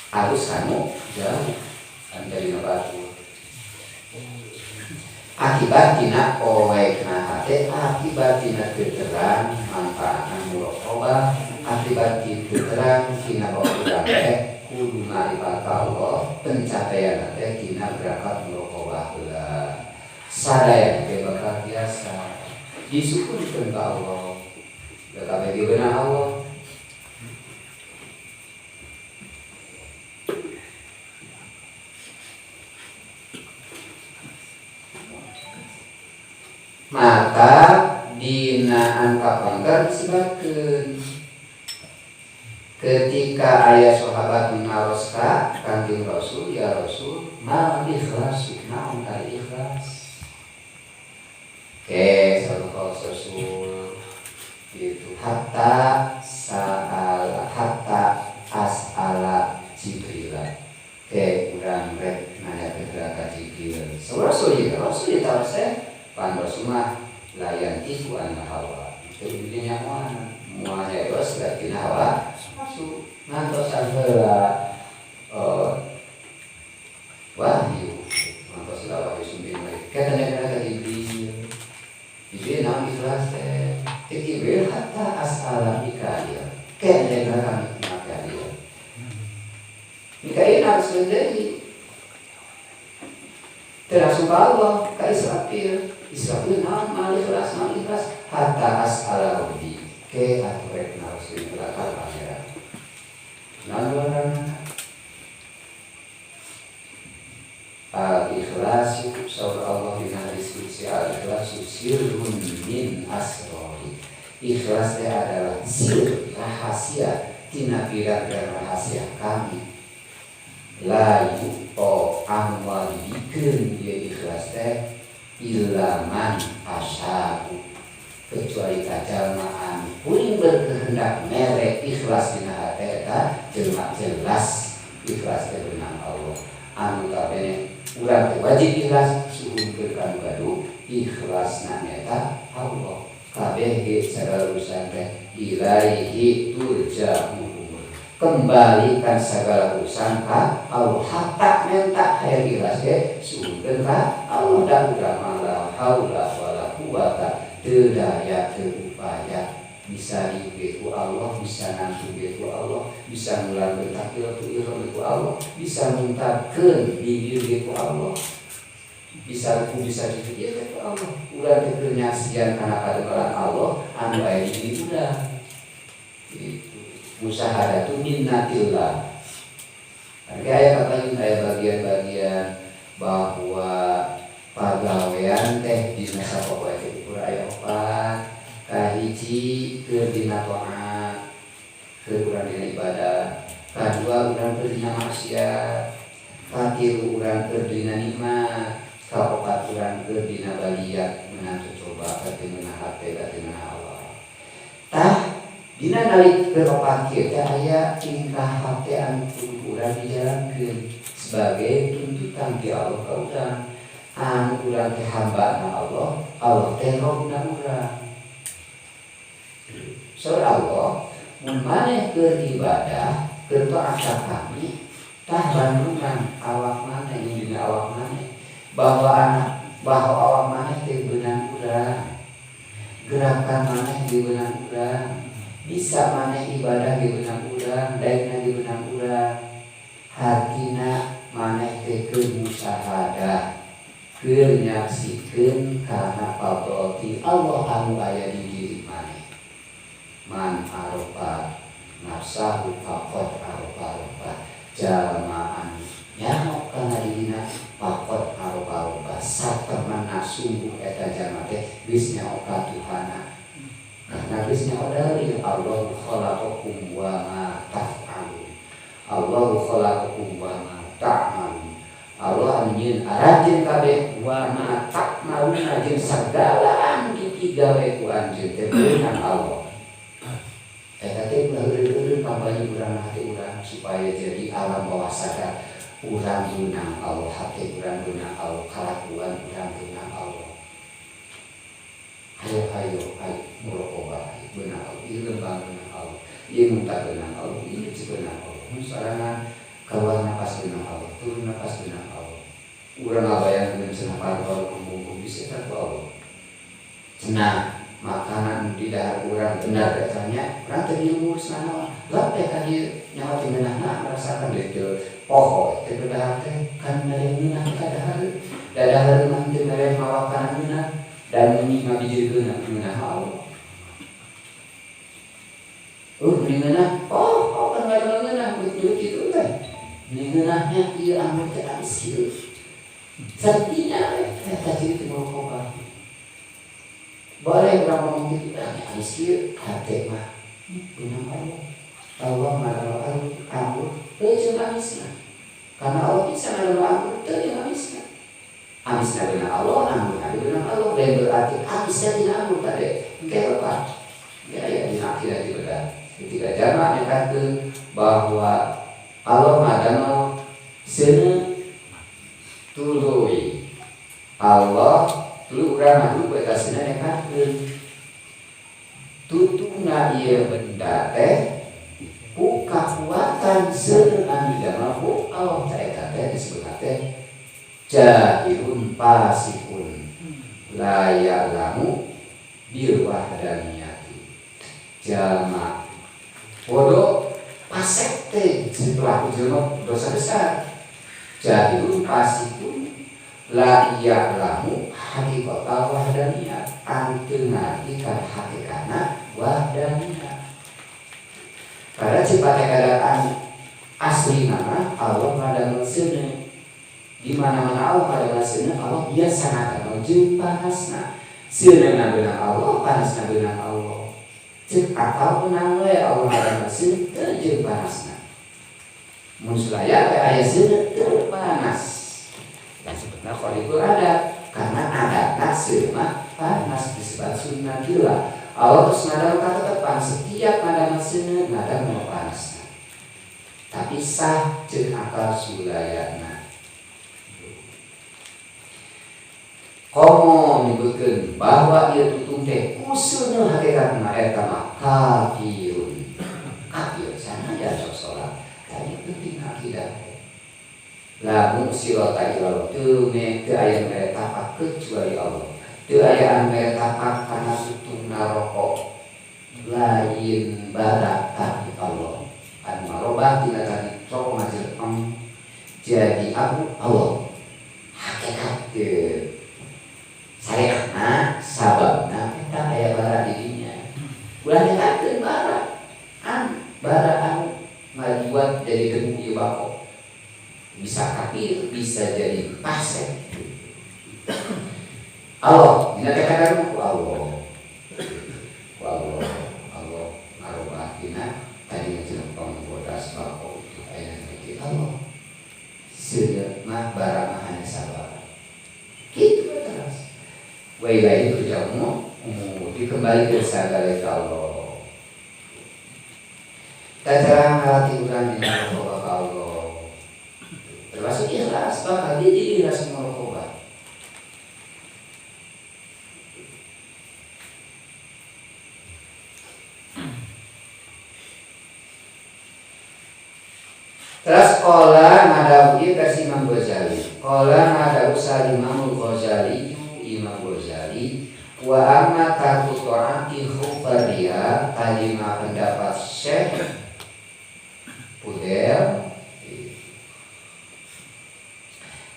Harus kamu jauh dari batu. Akibat tina poekna hate, akibat tina terang manfaatna muraqabah, akibat itu terang tina urang teh kudu marifat Allah, pencapaian teh tina berangkat muraqabah heula. Sadaya ge bakal biasa disyukurkan ke Allah, tetapi diberi Allah. Maka dina angka pangkat disebutkan ketika ayah sahabat mengaroska kanjeng Rasul, ya Rasul, mal ikhlas, naon kali ikhlas. Satu Rasul itu hatta as'ala Jibril. Urang rek nanya ke Jibril. Rasul tahu saya pan Rasulullah layan itu anak hawa. Itu dinya muanya bos lagi hawa masuk ngantos heula wahyu ngantos wahyu sumber katanya ka Jibril. Jadi nabi ikhlas teh Jibril hatta as'ala Mikail kene kami Mikail. Mikail harus menjadi terasuk Allah ka Israfil mal ikhlas hatta as'ala Rabbi ke aturek harus dilakukan pangeran. Nalorana al-ikhlasu saur Allah di hadis qudsi al-ikhlasu sirrun min asrori. Ikhlas itu adalah sir rahasia tina pirang-pirang rahasia kami. La yu'to amwali bikeun ieu ikhlas teh ilaman asya'u kecuali kajalma anu kuring berkehendak merek ikhlas dina hate eta jelas ikhlas teh beunang Allah. Anu kabeh urang teh wajib ikhlas suhungkeun kanu gaduh ikhlasna eta Allah. Kabeh ge sagala urusan teh ilaihi turja'u. Kembalikan segala urusan ka Allah. Hatta mentak hayang ikhlas ge suhungkeun ka Allah dan urang la haula wala quwata teu daya teu upaya bisa diuge ku Allah, bisa nantuge ku Allah, bisa ngulang takil tu iroh ku Allah, bisa muntahkeun bibir ku Allah, bisa dipikir ku Allah. Ulah teu nyasian kana kademelan Allah anu aya di diri urang. Itu musahadatu minnatillah. Aya bagian-bagian bahwa pagawean teh dina sapopoe teh ukur aya opat. Kahiji keur dina taat, keur urang dina ibadah. Kadua urang keur dina maksiat. Katilu urang keur dina nikmat. Kaopat urang keur dina baliat meunang coba kati meunang hate kati meunang Allah. Tah dina nalik keur opat kieu teh aya tingkah hate anu kudu urang dijalankeun sebagai tuntutan ti Allah ka urang. Anu urang teh hambana Allah, Allah teh robna urang. Soal Allah, mun maneh keur ibadah, keur taat ka kami, tah bandungan awak maneh yang dina awak maneh, bahwa awak maneh teh beunang urang, gerakan maneh di beunang urang, bisa maneh ibadah di beunang urang, daekna di beunang urang, hatina maneh teh keur musahadah, keur nyaksikeun kana fadhol Allah anu aya di diri maneh. Man arofa nafsahu faqad arofa jalmaan nyaho kana dirina faqad arofa satemana sungguh eta jalma teh geus nyaho ka Tuhana. Karena geus nyaho dari Allah khalaqakum wa ma taf'alun. Allah khalaqakum wa ma ta'malun. Allah nyieun arajeun kabeh wa ma ta'malun jeung sagala anu digawe ku anjeun teh beunang Allah. Eta teh ulah pambayi urang hati urang supaya jadi alam bawah sadar urang beunang Allah, hati urang beunang Allah, kalakuan urang beunang Allah. Ayo muraqabah beunang Allah, ieu lembang beunang Allah, ieu muntah beunang Allah, ieu beunang Allah. Mun sarangan kaluar napas beunang Allah, turun napas beunang Allah. Urang ngabayangkeun cenah parpar kumpul bisa eta ku Allah. Cenah makanan di dahar urang benar katanya urang teh diurus naon lape ka dieu nyawa teh meunahna merasakan deui poho teh dahar teh kan meunah ka dahar mah teh mere mawa kana meunah dan meunah dijieun meunah Allah meunah kan meunah betul kitu teh meunahnya ieu anu teh asil sartinya eta kitu mokok boleh orang ngomong gitu kan miskin hati mah beunang Allah malah anggur teu jeung amisna karena Allah bisa ngaluar anggur teu jeung amisna amisna beunang Allah anggur beunang Allah lain berarti amisna dina anggur tadi engke apa ya dina akhirat ibadah ketika jamaah nyatakeun bahwa Allah madana seuneu tuluy Allah lu urang anu betasna nekakeun tutungna ieu benda teh ku kakuatan seuneu anu didamelku Allah ta eta teh disebutna teh jahilun pasikun la ya'lamu bil wahdaniyati jalma bodoh pasek teh pelaku jelema dosa besar jahilun pasikun la ya'lamu haqiqatal wahdaniyah anu ngarti kana hakikatna wahdaniyah. Karena sifat keadaan asli nama Allah ngadamel seuneu. Di mana-mana Allah ngadamel seuneu, Allah biasa ngadamel jeung panasna. Seuneu beunang Allah, panasna beunang Allah. Ceuk akal beunang we Allah ngadamel seuneu teu jeung panasna. Mun sulaya we aya seuneu teu panas. Dan sebetulnya khaliqul adat karena adatna seumah panas disebut sunnatillah. Allah terus ngadamel katetepan setiap ngadamel seuneu ngadamel panasna. Tapi sah jeung akal sulayana. Komo nyebutkeun bahwa ieu tutung teh usulna hakikatna eta mah kafirun. Kafir sana ya sok salat. Tadi penting akidah. Lamun sirota ilallah teu aya mere tapak kecuali Allah. teu aya anu mere tapak kana tutung naroko lain barak tapi Allah anu marobah tina tadi sok ngajelepeng jadi aku Allah hakikat syariatna sababna eta aya bara dirinya ulah dikatakeun bara anu ngajuat jadi debu ieu bako bisa kafir bisa jadi fasik Allah dikatakan Allah ngarobah tina tadi ngajelepeng bodas bako itu aya nanti Allah seueur mah bara mah hanya sabar kitu terus wae itu jamu dikembalikan sagala ka Allah tajarang hati urang dina Allah ka Allah termasuk ikhlas bakal jadi ikhlas merokobah terus kola ngadawi versi Imam Ghazali kola ngadawi Salimamul Ghazali Imam Ghazali wa amma tarku ta'ati khufariya tadi mah pendapat Syekh Pudel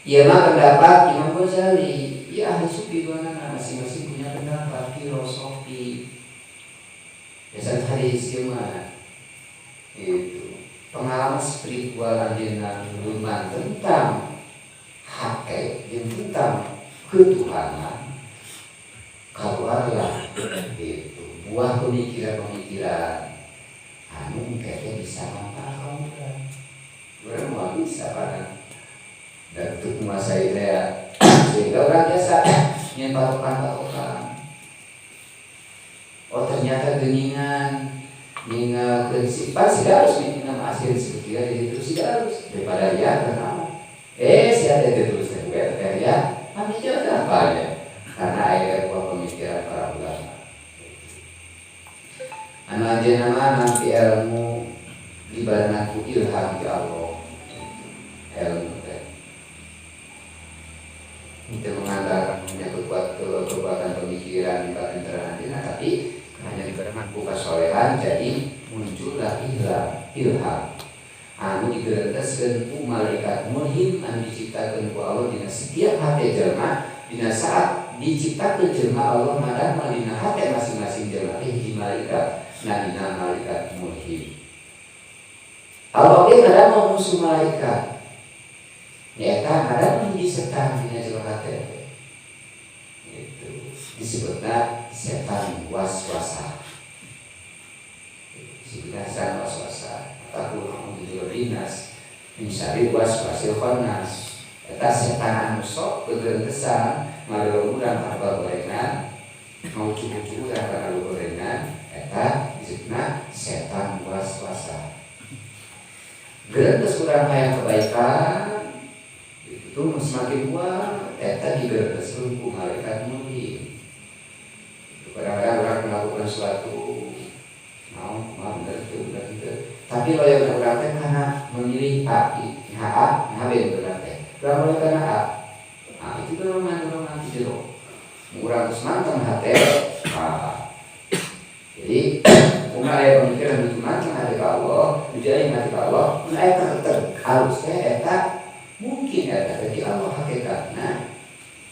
ia mah pendapat Imam Ghazali ya ahli sufi gimana masing-masing punya pendapat filosofi dasar hadis gimana itu pengalaman spiritual anjeunna luman tentang hakikat yang tentang ketuhanan keluarlah itu buah pemikiran anu kayaknya bisa manfaat kamu kan mau bisa kan dan untuk menguasai saya sehingga orang biasa yang patokan oh ternyata geningan ninga prinsipal sih harus minta hasil seperti itu sih harus daripada dia kenal sih ada terus dari ya kami juga apa ya karena ada buah pemikiran para ulama anu aja nama nanti ilmu dibanaku ilham ya Allah ilmu itu mengandalkan punya kekuatan pemikiran di batin terhadap tapi hanya diberikan buka solehan jadi muncullah ilham anu digerentaskeun ku malaikat mulhim anu diciptakeun ku Allah dina setiap hati jelema dina saat diciptakeun jelema Allah madang dina hati masing-masing jelema hiji malaikat dina malaikat mulhim Allah ge kadang musuh malaikat nyata kadang hiji setan dina jero hati itu disebutna setan waswasa setan waswasa takul hamdulillah dinas insari waswasil khannas eta setan anu sok kegentesan ngaleureum urang tanpa gorengan mau cucu urang kana gorengan eta disebutna setan waswasa geureus urang hayang kebaikan itu semakin kuat eta digeureuseun ku malaikat mulhim kadang-kadang orang melakukan sesuatu mau benar itu tapi kalau yang berarti karena memilih A B berarti orang boleh karena A itu dorongan tidak murah semacam hati jadi mulai pemikiran itu macam hati Allah dijadi hati Allah mulai harusnya eta mungkin eta jadi Allah hakikatnya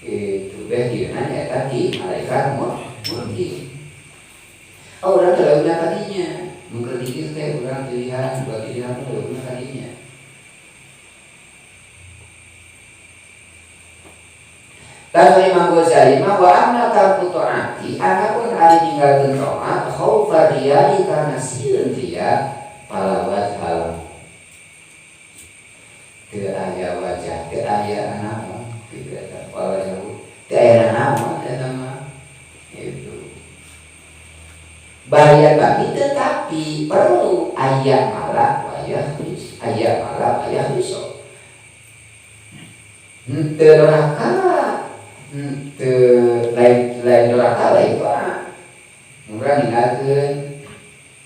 itu bagiannya eta di malaikat mungkin orang tidak guna tadinya mengkritik teh orang pilihan buat pilihan tidak guna tadinya kata Imam Ghazali wa anna tarku ta'ati anapun ari ninggalkeun taat khaufa riyai karena sieun dia palawat hal teu aya wajah teu aya naon teu ada wajah teu aya naon eta mah itu bayar bagi tetapi perlu ayat malah ayat besok neraka lain neraka lain pak murah ninggalkeun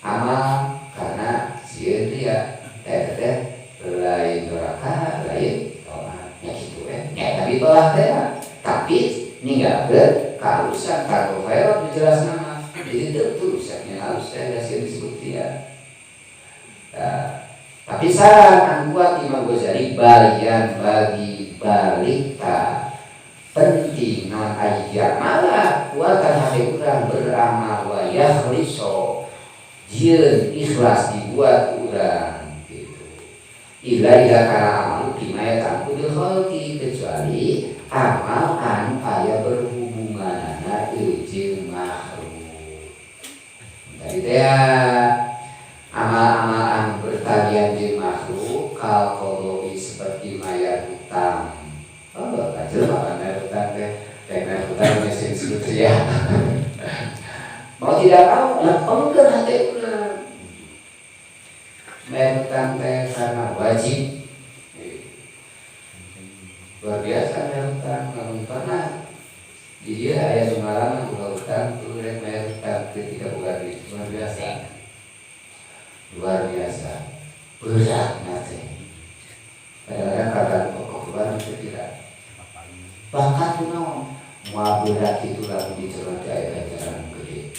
amal karena sieun dia lain neraka lain tomat nya kitu nya tapi tolak teh tapi ninggalkeun kalau saya disebut dia. Nah, tapi saran buat Imam Ghazali bagian bagi balita penting non ayat malah kuatan hati orang beramal wa yakhliso jieun ikhlas dibuat orang gitu. Ila kana amal bima ta'budu khalqi kecuali amal anu aya berhubunganana jeung makhluk. Tadi teh amal-amal anu bertalian jeung makhluk kal qodoi seperti mayar hutang. Oh, kacau mayar hutang teh mayar hutang mesin skripsi ya. Mau tidak mau lepengkeun hati urang. Mayar hutang teh karena wajib. Luar biasa mayar hutang namun pernah di dia aya sumalaman ulah hutang tuh mayar hutang ketika buka duit luar biasa. Luar biasa berat nanti kadang-kadang kadang pokok luar itu tidak bahkan kuno mau berat itu lalu dicerot ajaran gede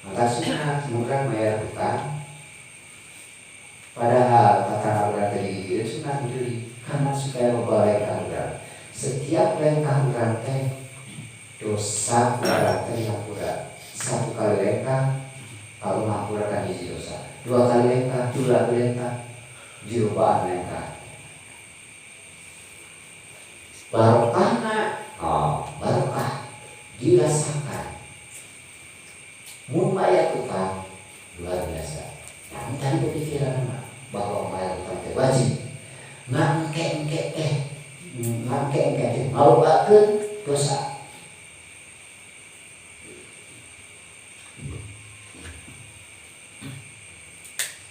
maka sunat murah bayar hutang padahal kata orang tadi sunat beli karena supaya membawa lengkah setiap lengkah orang teh dosa orang teh yang kurang. Satu kali lengkah kalau mengampurakan isi dosa, dua kali lengkah, dua kali lengkah, dirubah lengkah. Barokahna, barokah dirasakan. Mayat utang luar biasa. Namun tadi berpikiran bahwa mayat utang itu wajib. Ngangke-ngke mau bakeun dosa.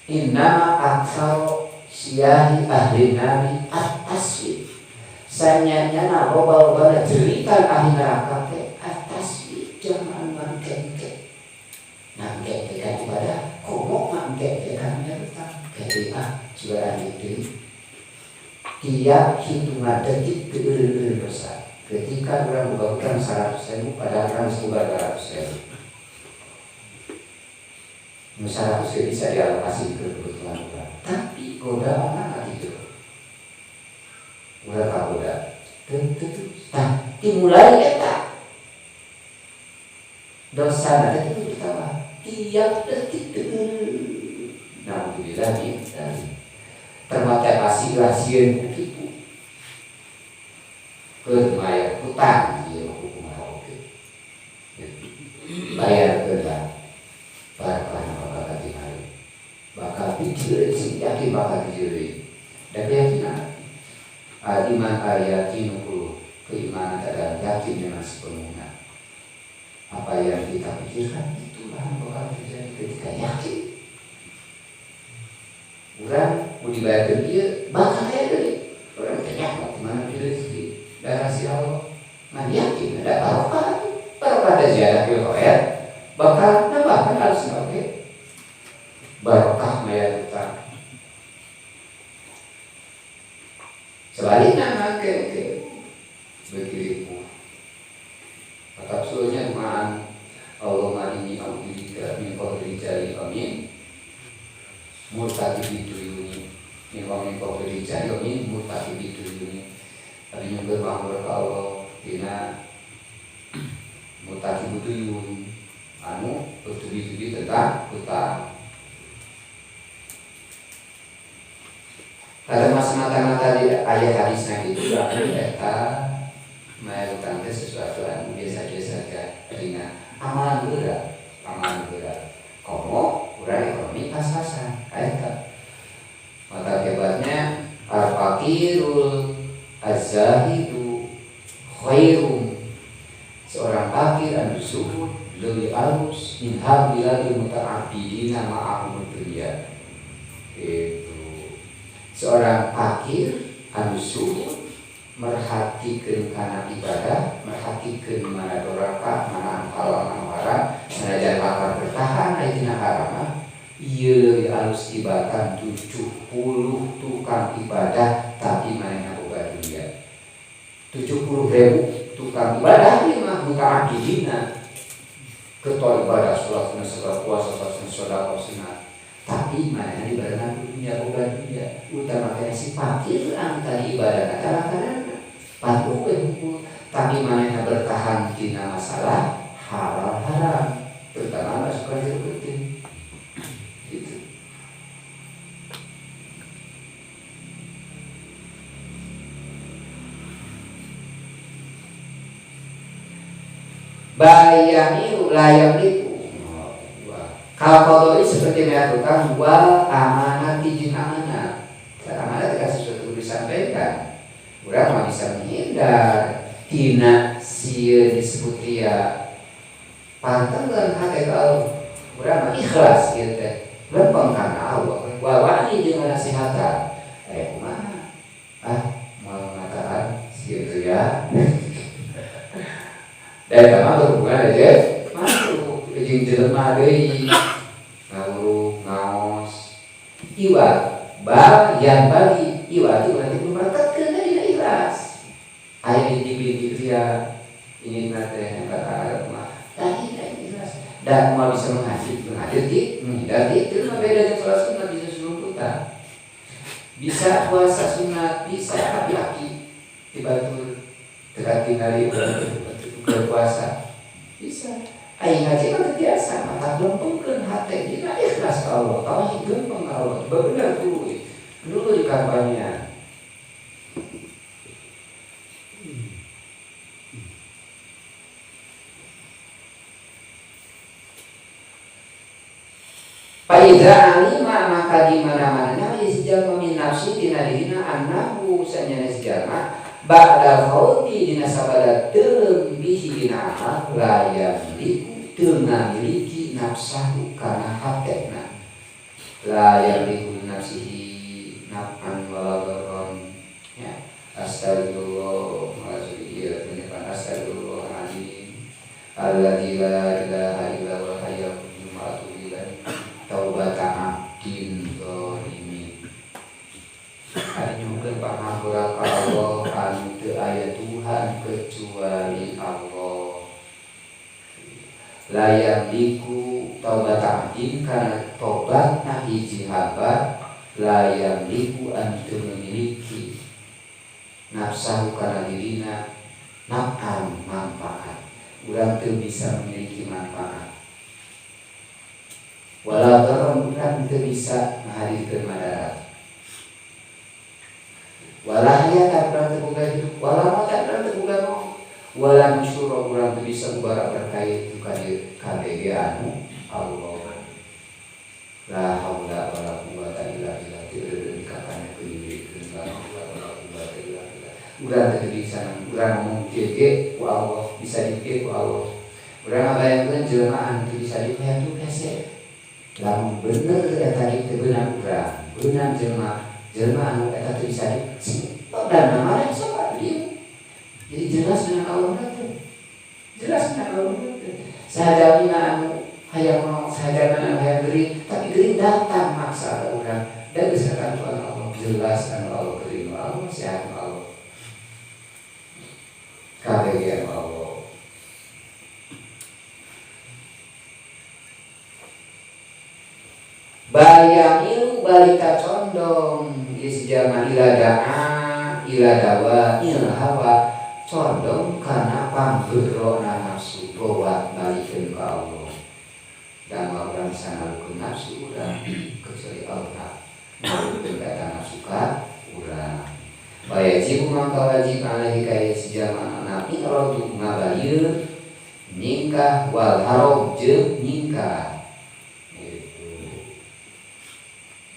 Innama aksaro siyahi ahli nari at-taswid. Sanyanya loba-loba jeritan ahli neraka teh at-taswid jangan mangke-ngke. Nangke kan ibadah, komo mangke kan nyerta. Ketika juga itu tiap hitungan detik ke dosa. Ketika orang buka 100.000 padahal kan 200.000. 100 bisa dialokasi ke kebutuhan orang. Tapi godaan anak itu udah kau udah tentu. Nah, dimulai kita dosa nanti itu kita tiap detik nah bila nih termotivasi rahasian begitu bermayar hutang dia hukum oke bayar kerja bakal dijuri, yakin bakal dijuri dan keyakinan iman yakin keimanan adalah yakin dengan sepenuhnya apa yang kita pikirkan itulah yang bakal terjadi ketika yakin orang mau dibayar dia bakal ada dari orang ternyata dimana dia rezeki darah si Allah nah yakin ada barokah ada ziarah ya bakal nambahkan harus sebagai barokah mayar hutang. Sebaliknya ke begitu. Atau suruhnya maan Allahumma inni a'udzubika min qahri jari amin. Murtadi biduyuni min qahri jari amin murtadi biduyuni. Artinya berbangun ke Allah dina murtadi biduyuni anu bertubi-tubi tentang hutang. Pada mata-mata di ayat hadisnya itu berarti kita melakukan sesuatu yang biasa-biasa saja ringan. Amalan berat. Komo kurang ekonomi pas-pasan. Ayat. Maka hebatnya al-fakirul az-zahidu khairum. Seorang fakir anu zuhud lebih alus min hablil muta'abbidina ma'ahum dunya. Seorang fakir anu zuhud merhatikan kana ibadah, merhatikan mana doraka, mana halal, mana haram, sanajan lapar bertahan ayeuna haram. Ieu leuwih alus tibatan 70 tukang ibadah tapi manehna boga dunia. 70.000 tukang ibadah ieu mah muta'abbidina. ketua ibadah sholat segala puasa sedekah sunat. Tapi mana ibadah dunia bukan dunia utama kena si fakir antara ibadah kadang-kadang patuh hukum. Tapi mana bertahan tina masalah halal haram terutama seperti itu penting gitu. Bayani layang itu kalau kodoi seperti melakukan wal amanat izin amanat. Amanat tidak sesuatu disampaikan. Orang nggak bisa menghindar. Tina sia disebut dia pantang dan hati kalau orang ikhlas gitu. Lempeng karena Allah. Wawani dengan nasihatan. Kumana? Mau mengatakan gitu ya. Dan sama berhubungan aja. Masuk ujung jelema deui ngawruh ngaos iwa ba yang bagi iwa itu berarti memberkatkeun dina ikhlas aya di dia ini nate kata mah tadi ikhlas dan mau bisa menghadiri itu mah beda dengan sholat sunat bisa sunat bisa puasa sunat bisa laki dibantu terakhir hari berpuasa bisa. Aing ngaji kan biasa, mata lempengkeun hate dina ikhlas ka Allah, tauhid lempeng ka Allah, bener dulu di kampanye. Faiza alima maka di mana-mana sejak memin nafsi tina dirina annahu sanyana sejarah ba'da khawti dina sabada teu bihi dina amal layam liku teu ngamiliki nafsahu kana hatena layam liku nafsihi naf'an walabaron ya astagfirullah maksudnya penyepan astagfirullahaladzim alladzi la ilaha illa huwal hayyul qayyum taubatan abdin zalimin. Hari juga pangapura Allah anu teu aya Tuhan kecuali Allah. Layam liku taubat abdin kana tobatna hiji hamba layam liku anu teu memiliki nafsahu kana dirina naf'an manfaat. Urang teu bisa memiliki manfaat. Walau orang urang teu bisa ngahadirkeun madarat. Walahnya tak pernah terbuka hidup, walau tak pernah terbuka mau, walau musyurah orang bisa mubarak berkait itu KDG anu Allah. La haula wala quwwata illa billah. Tidak dikatakan keliru la haula wala quwwata illa billah. Urang teu bisa, urang ngomong GG ku Allah, bisa dikir ku Allah. Urang ngabayangkeun jelema anu bisa dipayantu hese. Lamun bener eta tadi teu beunang urang, beunang jelema anu eta teu bisa dan namanya sobat dia. Jadi jelas dengan Allah itu. Jelas dengan Allah itu. Sahajamina anu hayang ngomong sahajamina hayang gering, tapi gering datang maksa ke urang dan disatakan Tuhan Allah jelas anu Allah gering Allah sehat Allah. Kabeh Allah. Bayangilu balita condong isi jama ila dawa hawa condong karena panggerona nafsu bawa balikeun ka Allah. Dan orang sana ku nafsu urang kecuali Allah. Ngalikeun ka nafsu ka urang. Wajib mangka wajib alaihi ka isi jama nabi rodu ngabayeur nikah wal haram jeung nikah.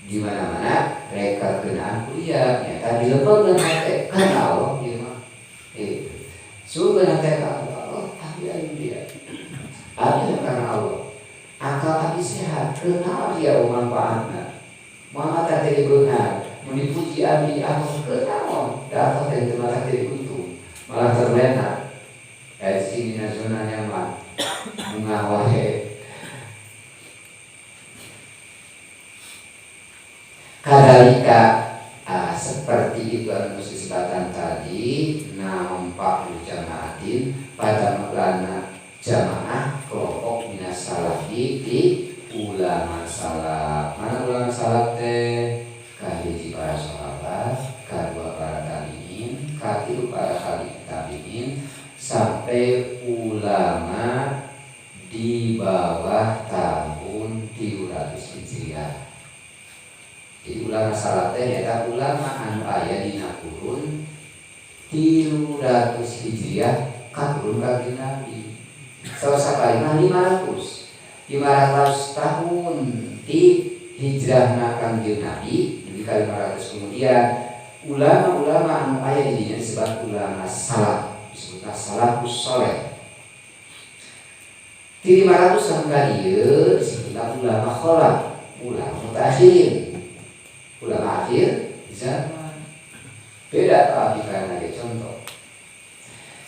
Di mana-mana mereka kenaan kuliah nyata dilepon dan hati karena Allah gitu mah. Sungguh hati karena Allah tapi dia. Ada karena Allah. Akal hati sehat kenal dia manfaatnya. Mama tadi benar menipuji abi aku kenal. Dapat dari tempat tadi untung malah terlena. Dari sini zona nyaman bunga wahe. Kadalika seperti itu anu disebutkan tadi nampak jamaatin pada maklana jamaah kelompok ulama salaf. Mana ulama salaf teh? Kahiji para sahabat, kedua para tabi'in, ketiga para tabi'in, sampai ulama di bawah tahun 300 Hijriah. Jadi ulama salaf teh eta ulama anu aya dina kurun 300 Hijriah ka kurun Kangjeng Nabi. Salah kalima 500 tahun di hijrahna Kangjeng Nabi, jadi kali 500 kemudian ulama-ulama anu aya di dinya disebut ulama salaf, disebutna salafus saleh. Di 500 tahun kali ieu disebutna ulama khalaf, ulama mutaakhirin. Ulama akhir zaman. Beda tapi karena dia contoh.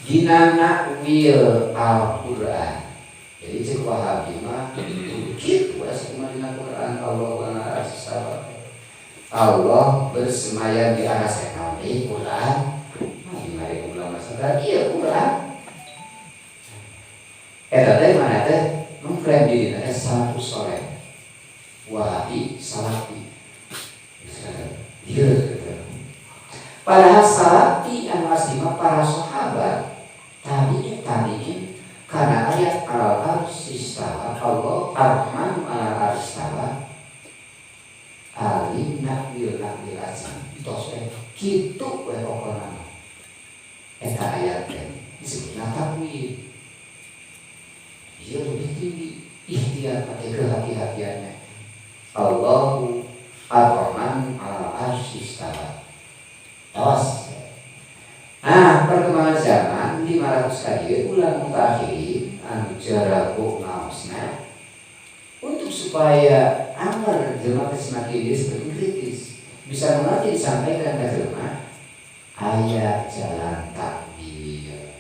Dina nakwil Al-Qur'an. Jadi cek Wahabi mah gitu asma dina Qur'an Allah Allah bersemayam di atas sekali Qur'an. Di mari ulama sadar ieu Qur'an. Eta teh mana teh mengklaim diri teh salafus saleh. Wahabi salafi. Ieu padahal salafi anu asli mah para sahabat tabi'in karena ayat al-arsy istawa Allah ar-Rahman al-arsy istawa alim nakwil asan tos kitu we pokona eta ayat teh disebutna takwil. Ieu lebih tinggi ikhtiar pada kehati-hatiannya. Allahu ar-Rahman al-arsy istawa. Awas. Nah, perkembangan zaman 500 kali ulama mutaakhirin anu jaraku ngaosna untuk supaya amal jemaah semakin semakin kritis bisa mengerti disampaikan ke jemaah ayat jalan takbir.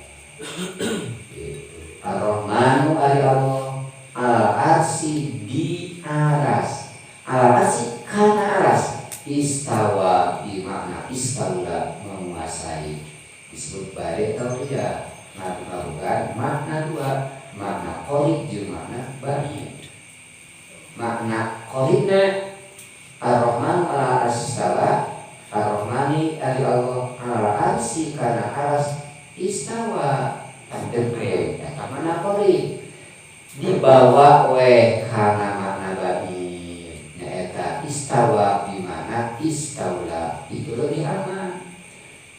Ar-Rahmanu ari Allah al-arsy di aras. Al-arsy kana aras. Istawa di makna istaula menguasai. Disebut bari tauliyah. Bukan makna dua, makna qorib jeung makna bari. Makna qoribna Ar-Rahman ala istawa, Ar-Rahmani ari Allah ala arsi kana aras istawa tandepre. Eta makna qorib. Dibawa we kana makna bari. Nyaeta istawa di mana istaula itu lebih aman.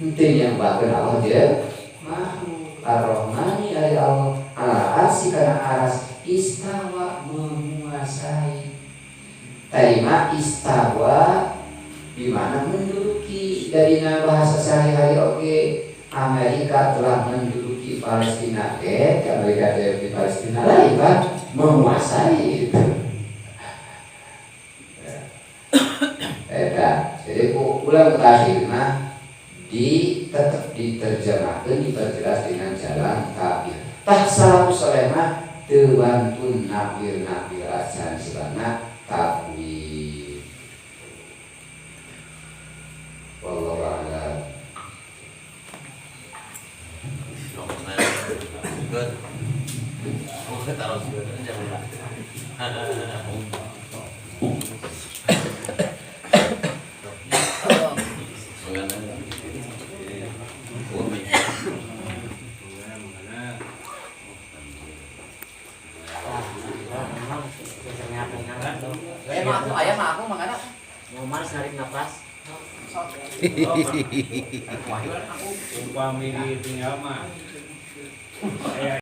Henteu yang bakeun Allah je makhluk. Ar-Rahmani ari Allah ala arsi kana aras istawa menguasai. Terima istawa di mana menduduki dari bahasa sehari-hari oke. Amerika telah menduduki Palestina Amerika di Palestina lain kan menguasai itu. Jadi ulang terakhir tetap diterjemahkan diperjelas dengan jalan takbir. Tah salafus saleh mah teu wantun nakbir acan sebana takbir. Wallahu a'lam. Good. Oh, taruh sini jangan. Ayah mah aku mangana ngomar narik nafas. Upami di tinggal mah. Kayak